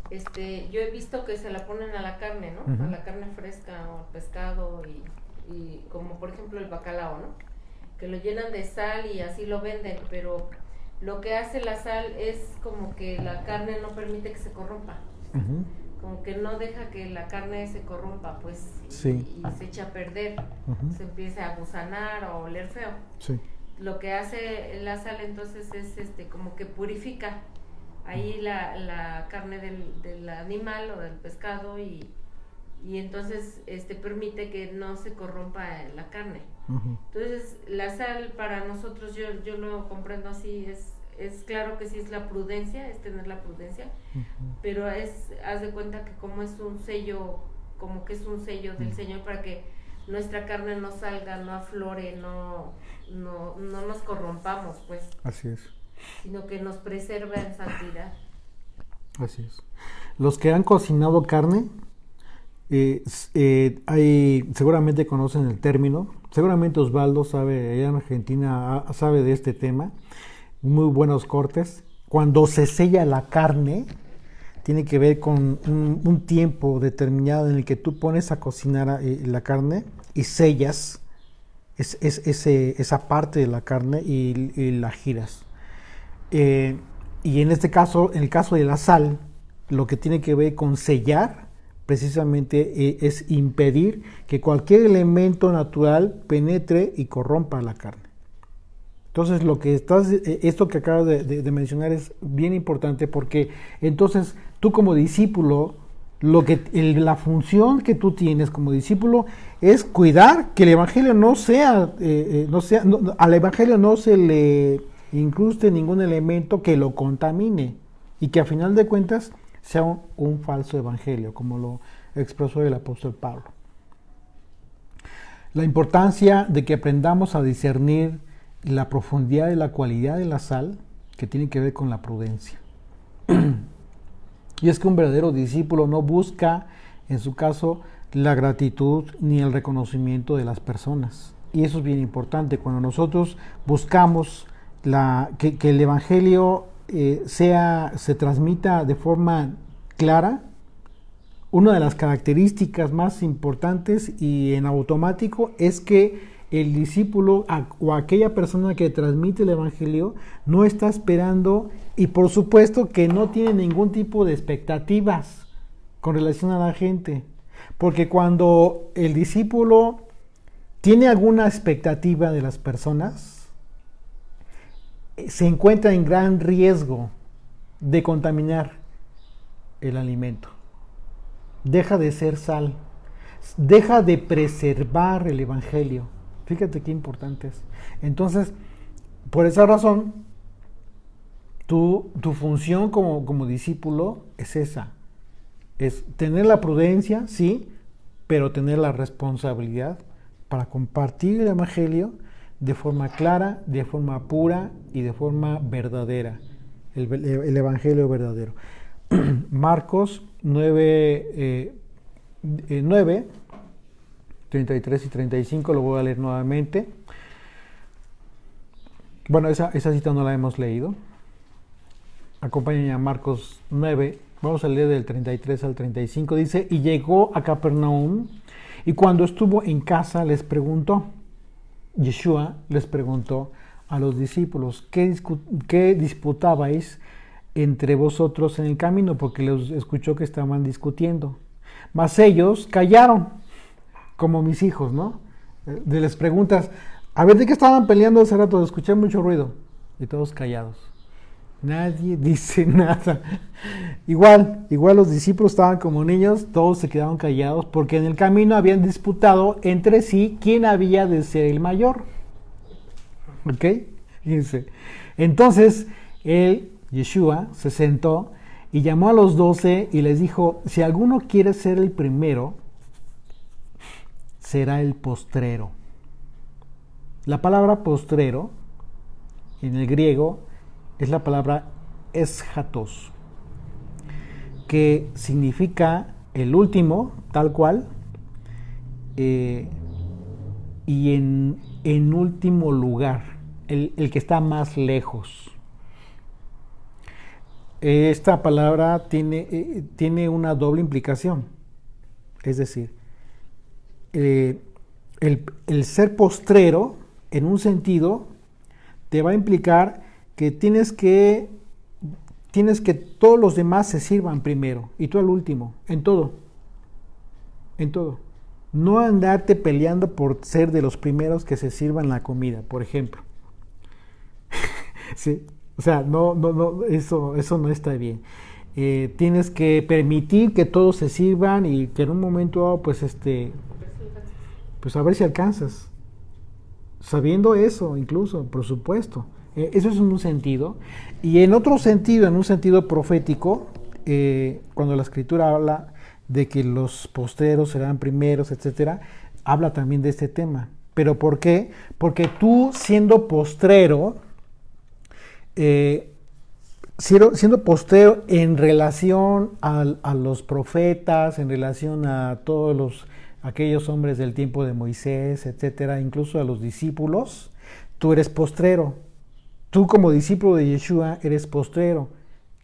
yo he visto que se la ponen a la carne, ¿no? Uh-huh. A la carne fresca o al pescado y como por ejemplo el bacalao, ¿no? Que lo llenan de sal y así lo venden, pero lo que hace la sal es como que la carne no permite que se corrompa. Uh-huh. Como que no deja que la carne se corrompa, pues, sí. y se echa a perder, uh-huh. Se empieza a gusanar o oler feo. Sí. Lo que hace la sal entonces es como que purifica ahí la carne del animal o del pescado y entonces permite que no se corrompa la carne. Uh-huh. Entonces la sal para nosotros, yo lo comprendo así, es claro que sí es la prudencia, es tener la prudencia, uh-huh. Pero haz de cuenta que como es un sello, como que es un sello del Señor para que nuestra carne no salga, no aflore, no nos corrompamos, pues. Así es. Sino que nos preserva en santidad. Así es. Los que han cocinado carne, seguramente conocen el término, seguramente Osvaldo sabe, allá en Argentina sabe de este tema, muy buenos cortes. Cuando se sella la carne, tiene que ver con un tiempo determinado en el que tú pones a cocinar la carne y sellas esa parte de la carne y la giras. Y en este caso, en el caso de la sal, lo que tiene que ver con sellar precisamente es impedir que cualquier elemento natural penetre y corrompa la carne. Entonces, esto que acabas de mencionar es bien importante porque entonces tú como discípulo, la función que tú tienes como discípulo es cuidar que el evangelio al evangelio no se le incruste ningún elemento que lo contamine y que a final de cuentas sea un falso evangelio, como lo expresó el apóstol Pablo. La importancia de que aprendamos a discernir la profundidad y la cualidad de la sal, que tiene que ver con la prudencia. Y es que un verdadero discípulo no busca, en su caso, la gratitud ni el reconocimiento de las personas. Y eso es bien importante. Cuando nosotros buscamos que el evangelio se transmita de forma clara, una de las características más importantes y en automático es que el discípulo o aquella persona que transmite el evangelio no está esperando y por supuesto que no tiene ningún tipo de expectativas con relación a la gente. Porque cuando el discípulo tiene alguna expectativa de las personas, se encuentra en gran riesgo de contaminar el alimento. Deja de ser sal, deja de preservar el evangelio. Fíjate qué importante es. Entonces, por esa razón, tu función como discípulo es esa. Es tener la prudencia, sí, pero tener la responsabilidad para compartir el evangelio de forma clara, de forma pura y de forma verdadera. El evangelio verdadero. Marcos 9, 33 y 35, lo voy a leer nuevamente. Bueno, esa cita no la hemos leído. Acompáñenme a Marcos 9, vamos a leer del 33 al 35. Dice, y llegó a Capernaum, y cuando estuvo en casa Yeshua les preguntó a los discípulos, ¿qué disputabais entre vosotros en el camino? Porque los escuchó que estaban discutiendo. Mas ellos callaron, como mis hijos, ¿no? Les preguntas, a ver, ¿de qué estaban peleando hace rato? Escuché mucho ruido. Y todos callados. Nadie dice nada. Igual los discípulos estaban como niños, todos se quedaron callados, porque en el camino habían disputado entre sí quién había de ser el mayor. ¿Ok? Fíjense. Entonces, Yeshua, se sentó y llamó a los 12 y les dijo, si alguno quiere ser el primero, será el postrero. La palabra postrero en el griego es la palabra eschatos, que significa el último, tal cual, y en en último lugar, el que está más lejos. Esta palabra tiene una doble implicación. Es decir, el ser postrero, en un sentido, te va a implicar que tienes que todos los demás se sirvan primero y tú al último, en todo. No andarte peleando por ser de los primeros que se sirvan la comida, por ejemplo. Sí, o sea, no, eso no está bien. Tienes que permitir que todos se sirvan y que en un momento, pues a ver si alcanzas. Sabiendo eso, incluso, por supuesto. Eso es en un sentido. Y en otro sentido, en un sentido profético, cuando la Escritura habla de que los postreros serán primeros, etcétera, habla también de este tema. ¿Pero por qué? Porque tú, siendo postrero, siendo postrero en relación a los profetas, en relación a todos aquellos hombres del tiempo de Moisés, etcétera, incluso a los discípulos, tú eres postrero. Tú como discípulo de Yeshua eres postrero.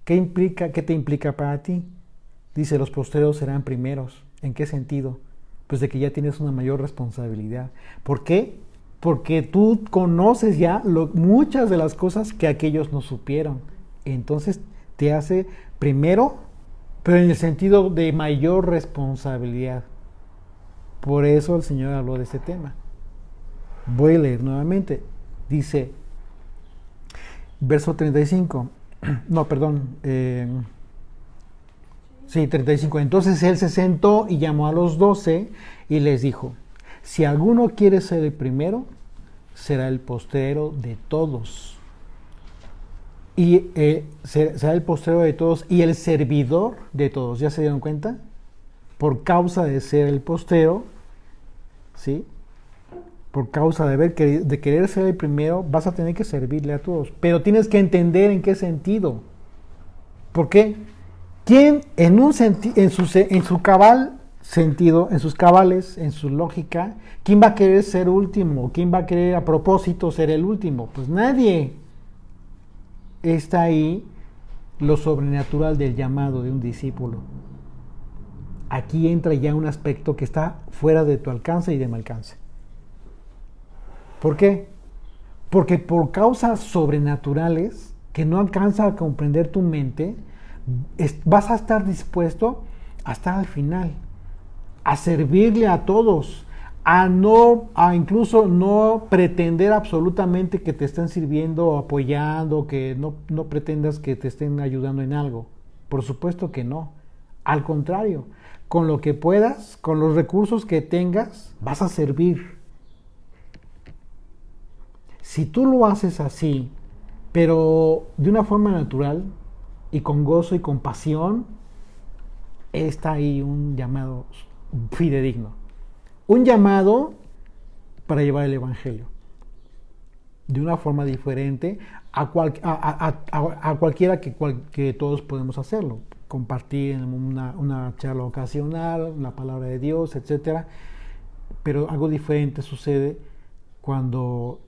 ¿Qué te implica para ti? Dice, los postreros serán primeros. ¿En qué sentido? Pues de que ya tienes una mayor responsabilidad. ¿Por qué? Porque tú conoces ya muchas de las cosas que aquellos no supieron. Entonces te hace primero, pero en el sentido de mayor responsabilidad. Por eso el Señor habló de este tema. Voy a leer nuevamente. Dice, verso 35. No, perdón. 35. Entonces él se sentó y llamó a los 12 y les dijo, si alguno quiere ser el primero, será el postrero de todos. Y será el postrero de todos y el servidor de todos. ¿Ya se dieron cuenta? Por causa de ser el postrero, ¿sí? Por causa de querer ser el primero, vas a tener que servirle a todos. Pero tienes que entender en qué sentido. ¿Por qué? ¿Quién en su cabal sentido, en sus cabales, en su lógica, quién va a querer ser último? ¿Quién va a querer a propósito ser el último? Pues nadie. Está ahí lo sobrenatural del llamado de un discípulo. Aquí entra ya un aspecto que está fuera de tu alcance y de mi alcance. ¿Por qué? Porque por causas sobrenaturales que no alcanza a comprender tu mente, vas a estar dispuesto a estar al final, a servirle a todos, a incluso no pretender absolutamente que te estén sirviendo o apoyando, que no pretendas que te estén ayudando en algo. Por supuesto que no. Al contrario, con lo que puedas, con los recursos que tengas, vas a servir. Si tú lo haces así, pero de una forma natural y con gozo y con pasión, está ahí un llamado fidedigno. Un llamado para llevar el Evangelio de una forma diferente a cualquiera que todos podemos hacerlo. Compartir en una charla ocasional, la palabra de Dios, etc. Pero algo diferente sucede cuando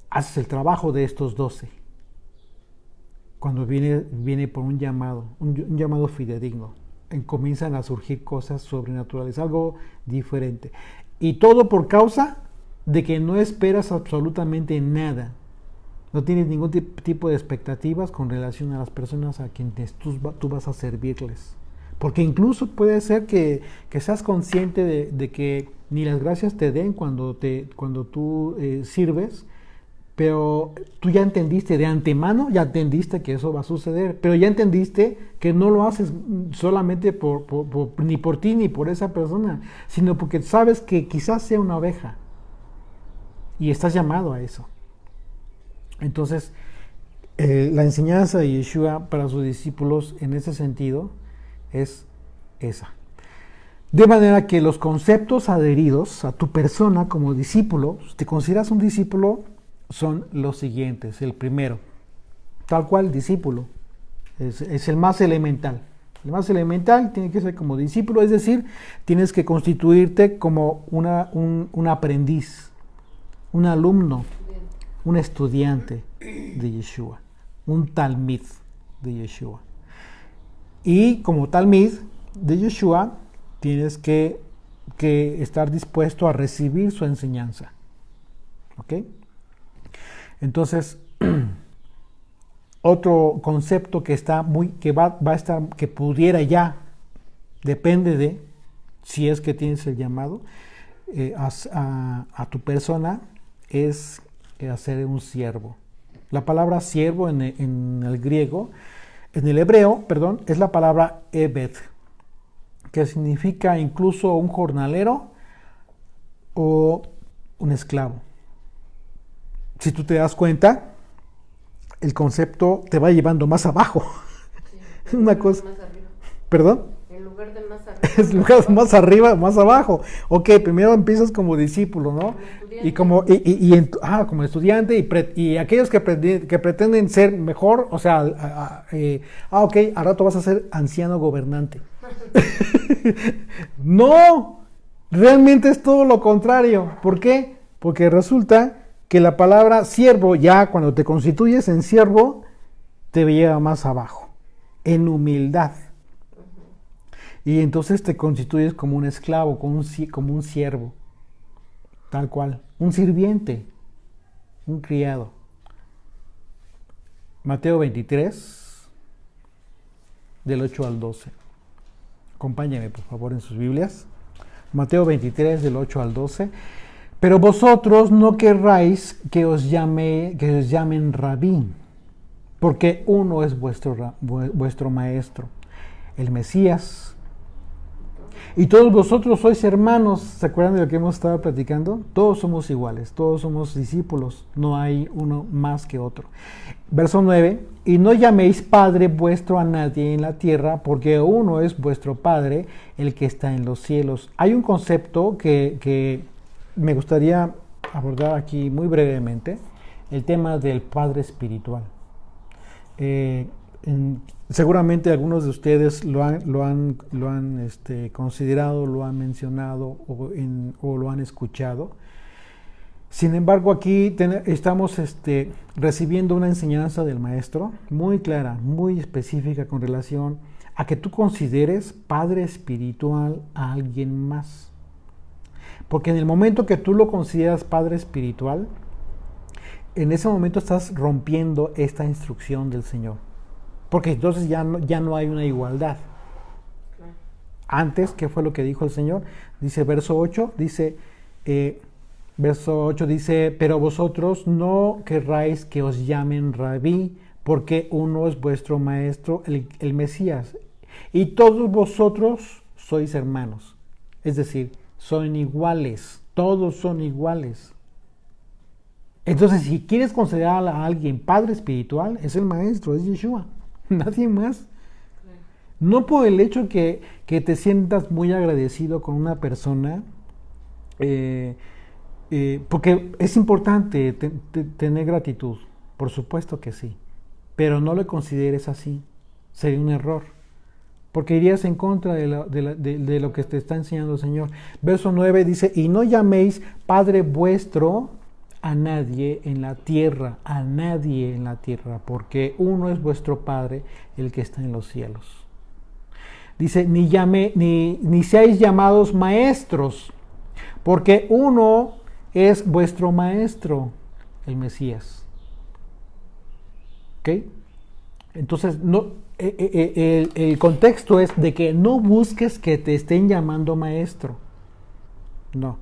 haces el trabajo de estos 12. Cuando viene por un llamado fidedigno. Comienzan a surgir cosas sobrenaturales, algo diferente. Y todo por causa de que no esperas absolutamente nada. No tienes ningún tipo de expectativas con relación a las personas a quienes tú vas a servirles. Porque incluso puede ser que seas consciente de que ni las gracias te den cuando tú sirves, pero tú ya entendiste de antemano, que eso va a suceder, pero ya entendiste que no lo haces solamente ni por ti ni por esa persona, sino porque sabes que quizás sea una oveja y estás llamado a eso. Entonces, la enseñanza de Yeshua para sus discípulos en ese sentido es esa. De manera que los conceptos adheridos a tu persona como discípulo, si te consideras un discípulo, son los siguientes. El primero, tal cual discípulo, es el más elemental. El más elemental tiene que ser como discípulo, es decir, tienes que constituirte como un aprendiz. un alumno, un estudiante de Yeshua, un talmid de Yeshua. Y como talmid de Yeshua, tienes que estar dispuesto a recibir su enseñanza. ¿Ok? Entonces, otro concepto que va a estar, que pudiera ya, depende de si es que tienes el llamado a tu persona, es hacer un siervo. La palabra siervo en el griego, en el hebreo, perdón, es la palabra ebed, que significa incluso un jornalero o un esclavo. Si tú te das cuenta, el concepto te va llevando más abajo. Sí, una cosa. más arriba. ¿Perdón? En lugar de más arriba. Es lugar más arriba, más abajo. Ok, primero empiezas como discípulo, ¿no? Como estudiante y aquellos que pretenden ser mejor, o sea, ok, al rato vas a ser anciano gobernante. No, realmente es todo lo contrario. ¿Por qué? Porque resulta que la palabra siervo, ya cuando te constituyes en siervo, te lleva más abajo, en humildad. Y entonces te constituyes como un esclavo, como un siervo, tal cual, un sirviente, un criado. Mateo 23, del 8 al 12. Acompáñenme, por favor, en sus Biblias. Mateo 23, del 8 al 12. Pero vosotros no querráis que os llamen rabí, porque uno es vuestro maestro, el Mesías. Y todos vosotros sois hermanos. ¿Se acuerdan de lo que hemos estado platicando? Todos somos iguales, todos somos discípulos, no hay uno más que otro. Verso 9, y no llaméis Padre vuestro a nadie en la tierra, porque uno es vuestro Padre, el que está en los cielos. Hay un concepto que me gustaría abordar aquí muy brevemente, el tema del Padre espiritual. Seguramente algunos de ustedes lo han considerado, lo han mencionado o lo han escuchado. Sin embargo, aquí estamos recibiendo una enseñanza del maestro muy clara, muy específica con relación a que tú consideres padre espiritual a alguien más. Porque en el momento que tú lo consideras padre espiritual, en ese momento estás rompiendo esta instrucción del Señor. Porque entonces ya no hay una igualdad. Antes, ¿qué fue lo que dijo el Señor? Dice verso 8, pero vosotros no querráis que os llamen rabí, porque uno es vuestro maestro, el Mesías, y todos vosotros sois hermanos. Es decir, son iguales, todos son iguales. Entonces, si quieres considerar a alguien padre espiritual, es el maestro, es Yeshua, nadie más. No por el hecho que te sientas muy agradecido con una persona, porque es importante tener gratitud, por supuesto que sí, pero no lo consideres así, sería un error, porque irías en contra de lo que te está enseñando el Señor. Verso 9 dice, y no llaméis Padre vuestro a nadie en la tierra, porque uno es vuestro Padre, el que está en los cielos. Dice, ni seáis llamados maestros, porque uno es vuestro maestro, el Mesías. ¿Ok? Entonces, el contexto es de que no busques que te estén llamando maestro. No.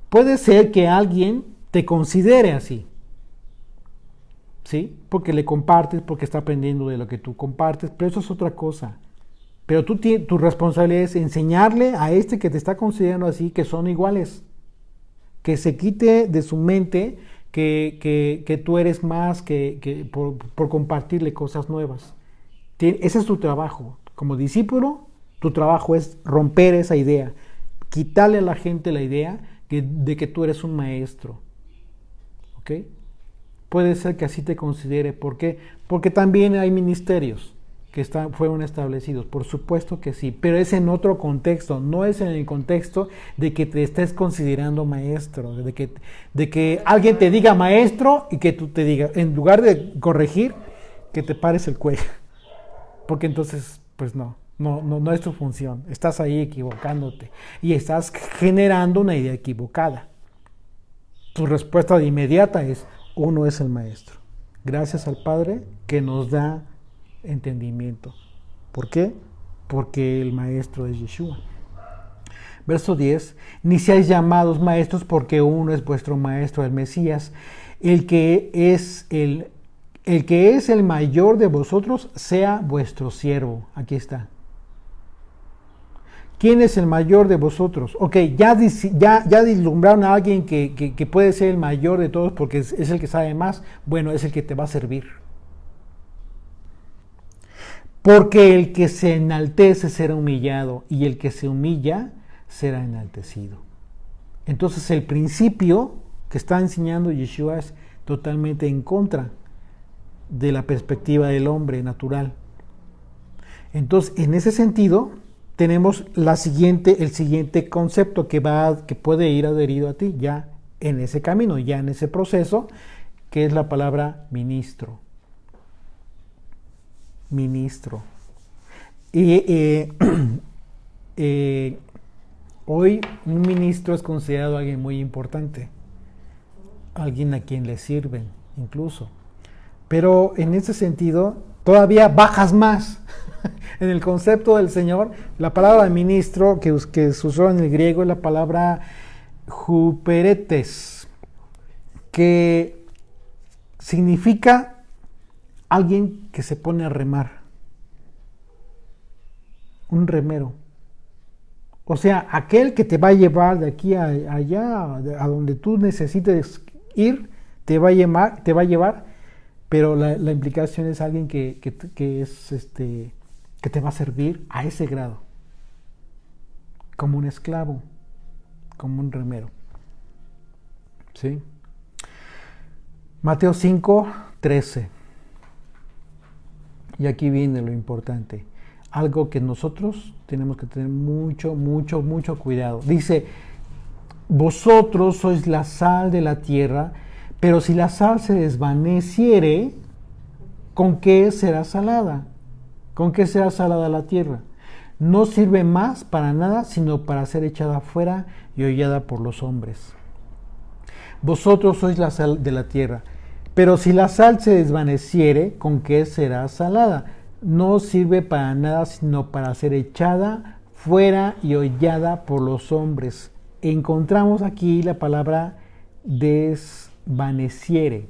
Puede ser que alguien te considere así. ¿Sí? Porque le compartes, porque está aprendiendo de lo que tú compartes, pero eso es otra cosa. Pero tu responsabilidad es enseñarle a que te está considerando así que son iguales. Que se quite de su mente que tú eres más que por compartirle cosas nuevas. Ese es tu trabajo. Como discípulo, tu trabajo es romper esa idea. Quitarle a la gente la idea de que tú eres un maestro. ¿Ok? Puede ser que así te considere. ¿Por qué? Porque también hay ministerios que fueron establecidos, por supuesto que sí, pero es en otro contexto, no es en el contexto de que te estés considerando maestro, de que alguien te diga maestro y que tú te digas, en lugar de corregir, que te pares el cuello, porque entonces, pues no es tu función, estás ahí equivocándote y estás generando una idea equivocada. Tu respuesta de inmediata es, uno es el maestro. Gracias al Padre que nos da entendimiento. ¿Por qué? Porque el maestro es Yeshua. Verso 10, ni seáis llamados maestros porque uno es vuestro maestro, el Mesías, el que es el mayor de vosotros sea vuestro siervo. Aquí está. ¿Quién es el mayor de vosotros? Ok, ya vislumbraron a alguien que puede ser el mayor de todos porque es el que sabe más. Bueno, es el que te va a servir. Porque el que se enaltece será humillado y el que se humilla será enaltecido. Entonces el principio que está enseñando Yeshua es totalmente en contra de la perspectiva del hombre natural. Entonces, en ese sentido, tenemos el siguiente concepto que puede ir adherido a ti ya en ese camino, ya en ese proceso, que es la palabra ministro. Ministro. Y hoy un ministro es considerado alguien muy importante, alguien a quien le sirven incluso. Pero en ese sentido, todavía bajas más. En el concepto del Señor, la palabra ministro que se usó en el griego es la palabra huperetes, que significa alguien que se pone a remar, un remero. O sea, aquel que te va a llevar de aquí a allá, a donde tú necesites ir, te va a llevar, pero la implicación es alguien que te va a servir a ese grado, como un esclavo, como un remero. ¿Sí? Mateo 5:13. Y aquí viene lo importante, algo que nosotros tenemos que tener mucho cuidado. Dice, vosotros sois la sal de la tierra, pero si la sal se desvaneciere, ¿con qué será salada? ¿Con qué será salada la tierra? No sirve más para nada, sino para ser echada fuera y hollada por los hombres. Vosotros sois la sal de la tierra, pero si la sal se desvaneciere, ¿con qué será salada? No sirve para nada, sino para ser echada fuera y hollada por los hombres. Encontramos aquí la palabra desvaneciere.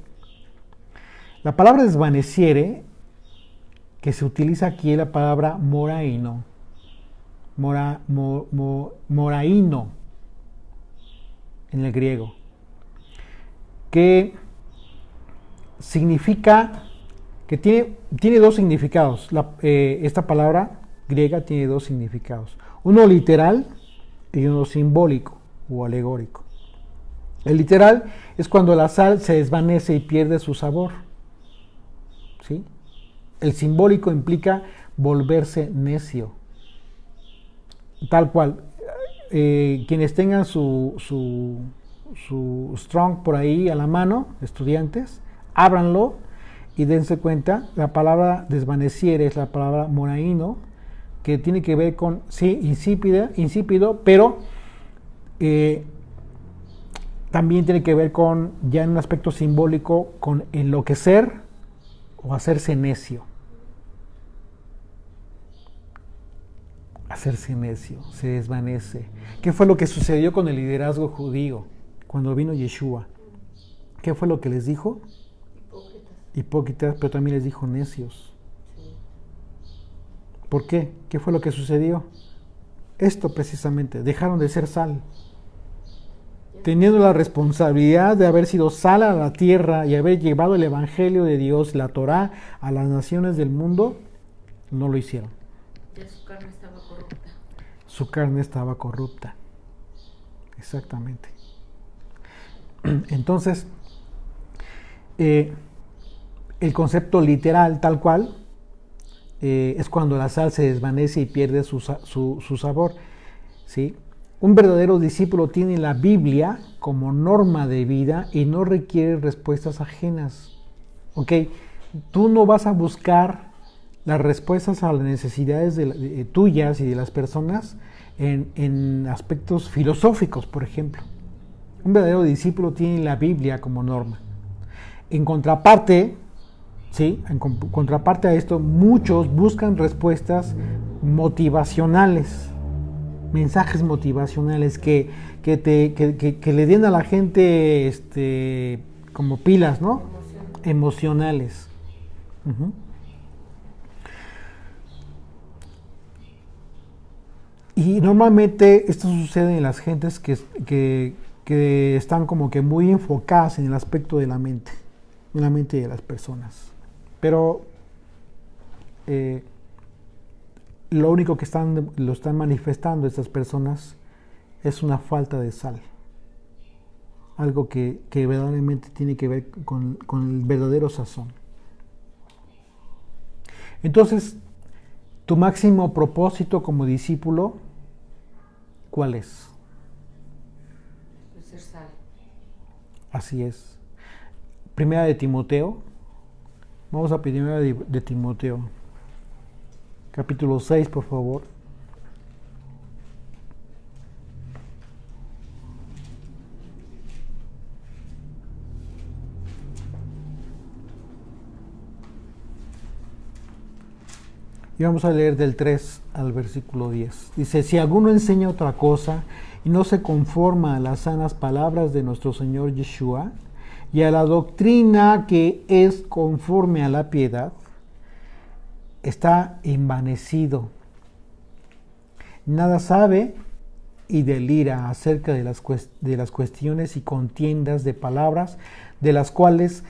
La palabra desvaneciere, que se utiliza aquí, es la palabra moraino. Moraino en el griego, que significa, que tiene dos significados. Esta palabra griega tiene dos significados, uno literal y uno simbólico o alegórico. El literal es cuando la sal se desvanece y pierde su sabor, ¿sí? El simbólico implica volverse necio. Tal cual, quienes tengan su Strong por ahí a la mano, estudiantes, ábranlo y dense cuenta, la palabra desvaneciere es la palabra moraino, que tiene que ver con, sí, insípido, pero también tiene que ver con, ya en un aspecto simbólico, con enloquecer o hacerse necio. Hacerse necio, se desvanece. ¿Qué fue lo que sucedió con el liderazgo judío cuando vino Yeshua? ¿Qué fue lo que les dijo? Hipócritas, pero también les dijo necios. ¿Por qué? ¿Qué fue lo que sucedió? Esto precisamente, dejaron de ser sal. Teniendo la responsabilidad de haber sido sal a la tierra y haber llevado el Evangelio de Dios, la Torá, a las naciones del mundo, no lo hicieron. Ya su carne estaba corrupta. Su carne estaba corrupta. Exactamente. Entonces, el concepto literal tal cual es cuando la sal se desvanece y pierde su sabor, ¿sí? Un verdadero discípulo tiene la Biblia como norma de vida y no requiere respuestas ajenas. ¿Ok? Tú no vas a buscar las respuestas a las necesidades tuyas y de las personas en aspectos filosóficos, por ejemplo. Un verdadero discípulo tiene la Biblia como norma. En contraparte, ¿sí? En contraparte a esto, muchos buscan respuestas motivacionales, mensajes motivacionales que le den a la gente como pilas, ¿no? Emocionales. Uh-huh. Y normalmente esto sucede en las gentes que están como que muy enfocadas en el aspecto de la mente, en la mente de las personas. Pero lo único que lo están manifestando estas personas es una falta de sal. Algo que verdaderamente tiene que ver con el verdadero sazón. Entonces, tu máximo propósito como discípulo, ¿cuál es? Ser sal. Así es. Primera de Timoteo. Vamos a Primera de Timoteo. Capítulo 6, por favor. Y vamos a leer del 3 al versículo 10. Dice, si alguno enseña otra cosa y no se conforma a las sanas palabras de nuestro Señor Yeshua y a la doctrina que es conforme a la piedad, está envanecido. Nada sabe y delira acerca de las cuestiones y contiendas de palabras, de las cuales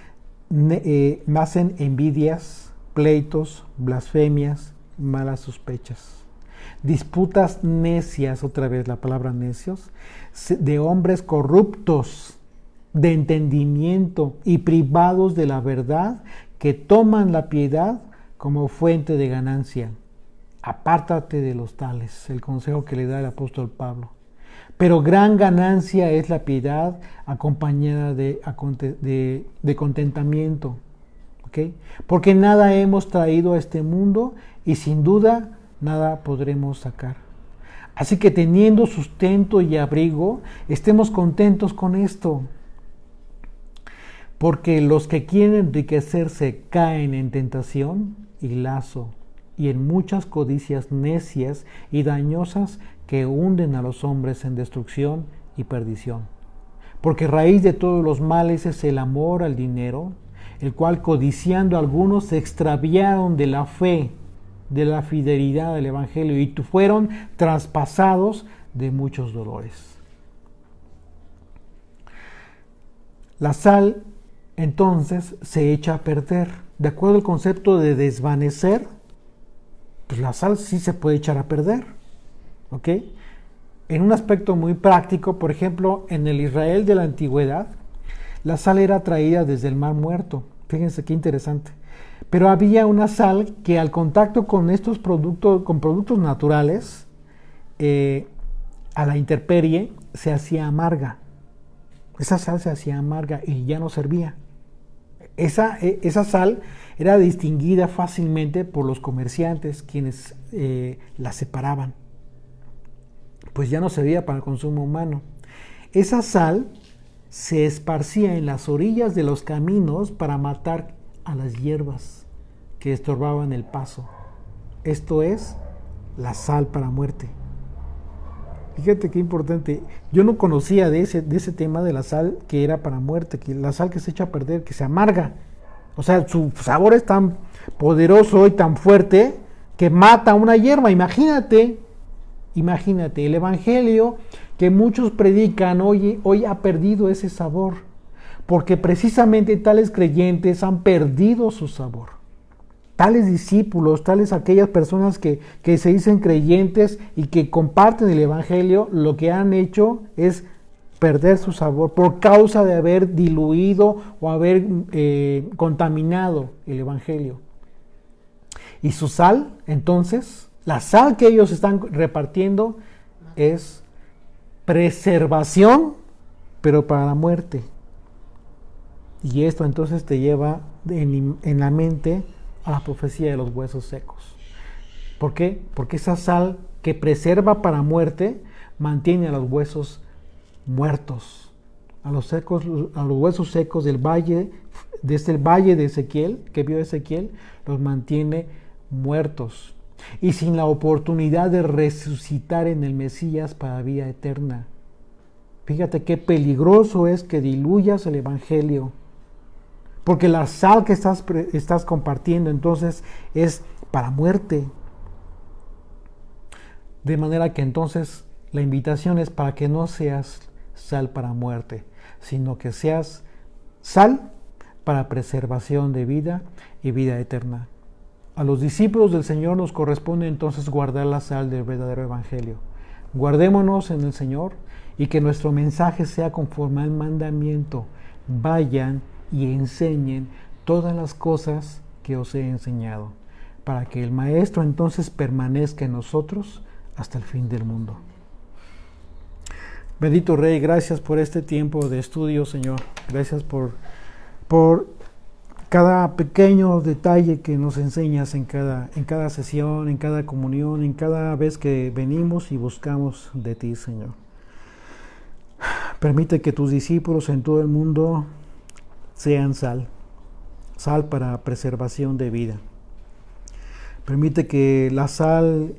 nacen envidias, pleitos, blasfemias, malas sospechas, disputas necias, otra vez la palabra necios, de hombres corruptos de entendimiento y privados de la verdad, que toman la piedad como fuente de ganancia. Apártate de los tales, el consejo que le da el apóstol Pablo. Pero gran ganancia es la piedad acompañada de contentamiento. ¿Okay? Porque nada hemos traído a este mundo y sin duda nada podremos sacar. Así que teniendo sustento y abrigo, estemos contentos con esto. Porque los que quieren enriquecerse caen en tentación y lazo, y en muchas codicias necias y dañosas que hunden a los hombres en destrucción y perdición. Porque raíz de todos los males es el amor al dinero, el cual codiciando algunos se extraviaron de la fe, de la fidelidad del Evangelio, y fueron traspasados de muchos dolores. La sal entonces se echa a perder. De acuerdo al concepto de desvanecer, pues la sal sí se puede echar a perder. ¿Ok? En un aspecto muy práctico, por ejemplo, en el Israel de la antigüedad, la sal era traída desde el Mar Muerto. Fíjense qué interesante. Pero había una sal que al contacto con estos productos, con productos naturales, a la intemperie, se hacía amarga. Esa sal se hacía amarga y ya no servía. Esa sal era distinguida fácilmente por los comerciantes, quienes la separaban. Pues ya no servía para el consumo humano. Esa sal se esparcía en las orillas de los caminos para matar a las hierbas que estorbaban el paso. Esto es la sal para muerte. Fíjate qué importante. Yo no conocía de ese tema de la sal que era para muerte, que la sal que se echa a perder, que se amarga. O sea, su sabor es tan poderoso y tan fuerte que mata a una hierba. Imagínate, el Evangelio que muchos predican hoy ha perdido ese sabor, porque precisamente tales creyentes han perdido su sabor. Tales discípulos, tales aquellas personas que se dicen creyentes y que comparten el Evangelio, lo que han hecho es perder su sabor por causa de haber diluido o haber contaminado el Evangelio. Y su sal, entonces, la sal que ellos están repartiendo es preservación, pero para la muerte. Y esto entonces te lleva en la mente a la profecía de los huesos secos. ¿Por qué? Porque esa sal que preserva para muerte mantiene a los huesos muertos, a los huesos secos del valle, desde el valle de Ezequiel, que vio Ezequiel, los mantiene muertos y sin la oportunidad de resucitar en el Mesías para vida eterna. Fíjate qué peligroso es que diluyas el evangelio, porque la sal que estás compartiendo entonces es para muerte. De manera que entonces la invitación es para que no seas sal para muerte, sino que seas sal para preservación de vida y vida eterna. A los discípulos del Señor nos corresponde entonces guardar la sal del verdadero evangelio. Guardémonos en el Señor y que nuestro mensaje sea conforme al mandamiento. Vayan y enseñen todas las cosas que os he enseñado, para que el Maestro entonces permanezca en nosotros hasta el fin del mundo. Bendito Rey, gracias por este tiempo de estudio, Señor. Gracias por cada pequeño detalle que nos enseñas en cada sesión, en cada comunión, en cada vez que venimos y buscamos de ti, Señor. Permite que tus discípulos en todo el mundo sean sal para preservación de vida. Permite que la sal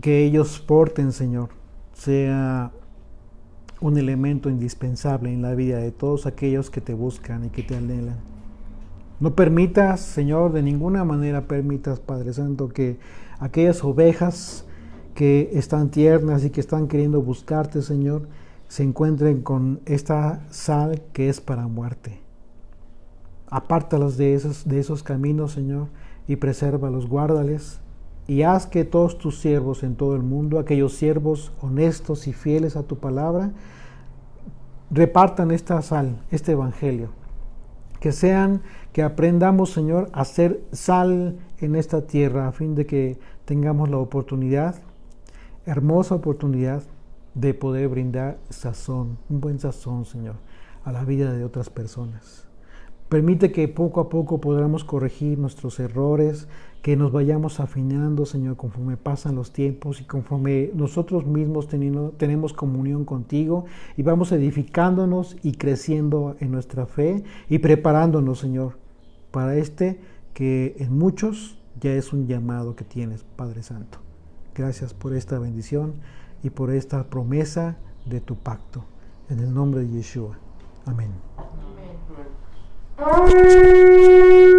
que ellos porten, Señor, sea un elemento indispensable en la vida de todos aquellos que te buscan y que te anhelan. No permitas, Señor, de ninguna manera permitas, Padre Santo, que aquellas ovejas que están tiernas y que están queriendo buscarte, Señor, se encuentren con esta sal que es para muerte. Apártalos de esos caminos, Señor, y presérvalos, guárdales, y haz que todos tus siervos en todo el mundo, aquellos siervos honestos y fieles a tu palabra, repartan esta sal, este evangelio. Que aprendamos, Señor, a ser sal en esta tierra, a fin de que tengamos la oportunidad, hermosa oportunidad, de poder brindar sazón, un buen sazón, Señor, a la vida de otras personas. Permite que poco a poco podamos corregir nuestros errores, que nos vayamos afinando, Señor, conforme pasan los tiempos y conforme nosotros mismos tenemos comunión contigo y vamos edificándonos y creciendo en nuestra fe y preparándonos, Señor, para que en muchos ya es un llamado que tienes, Padre Santo. Gracias por esta bendición y por esta promesa de tu pacto. En el nombre de Yeshua. Amén. Amén.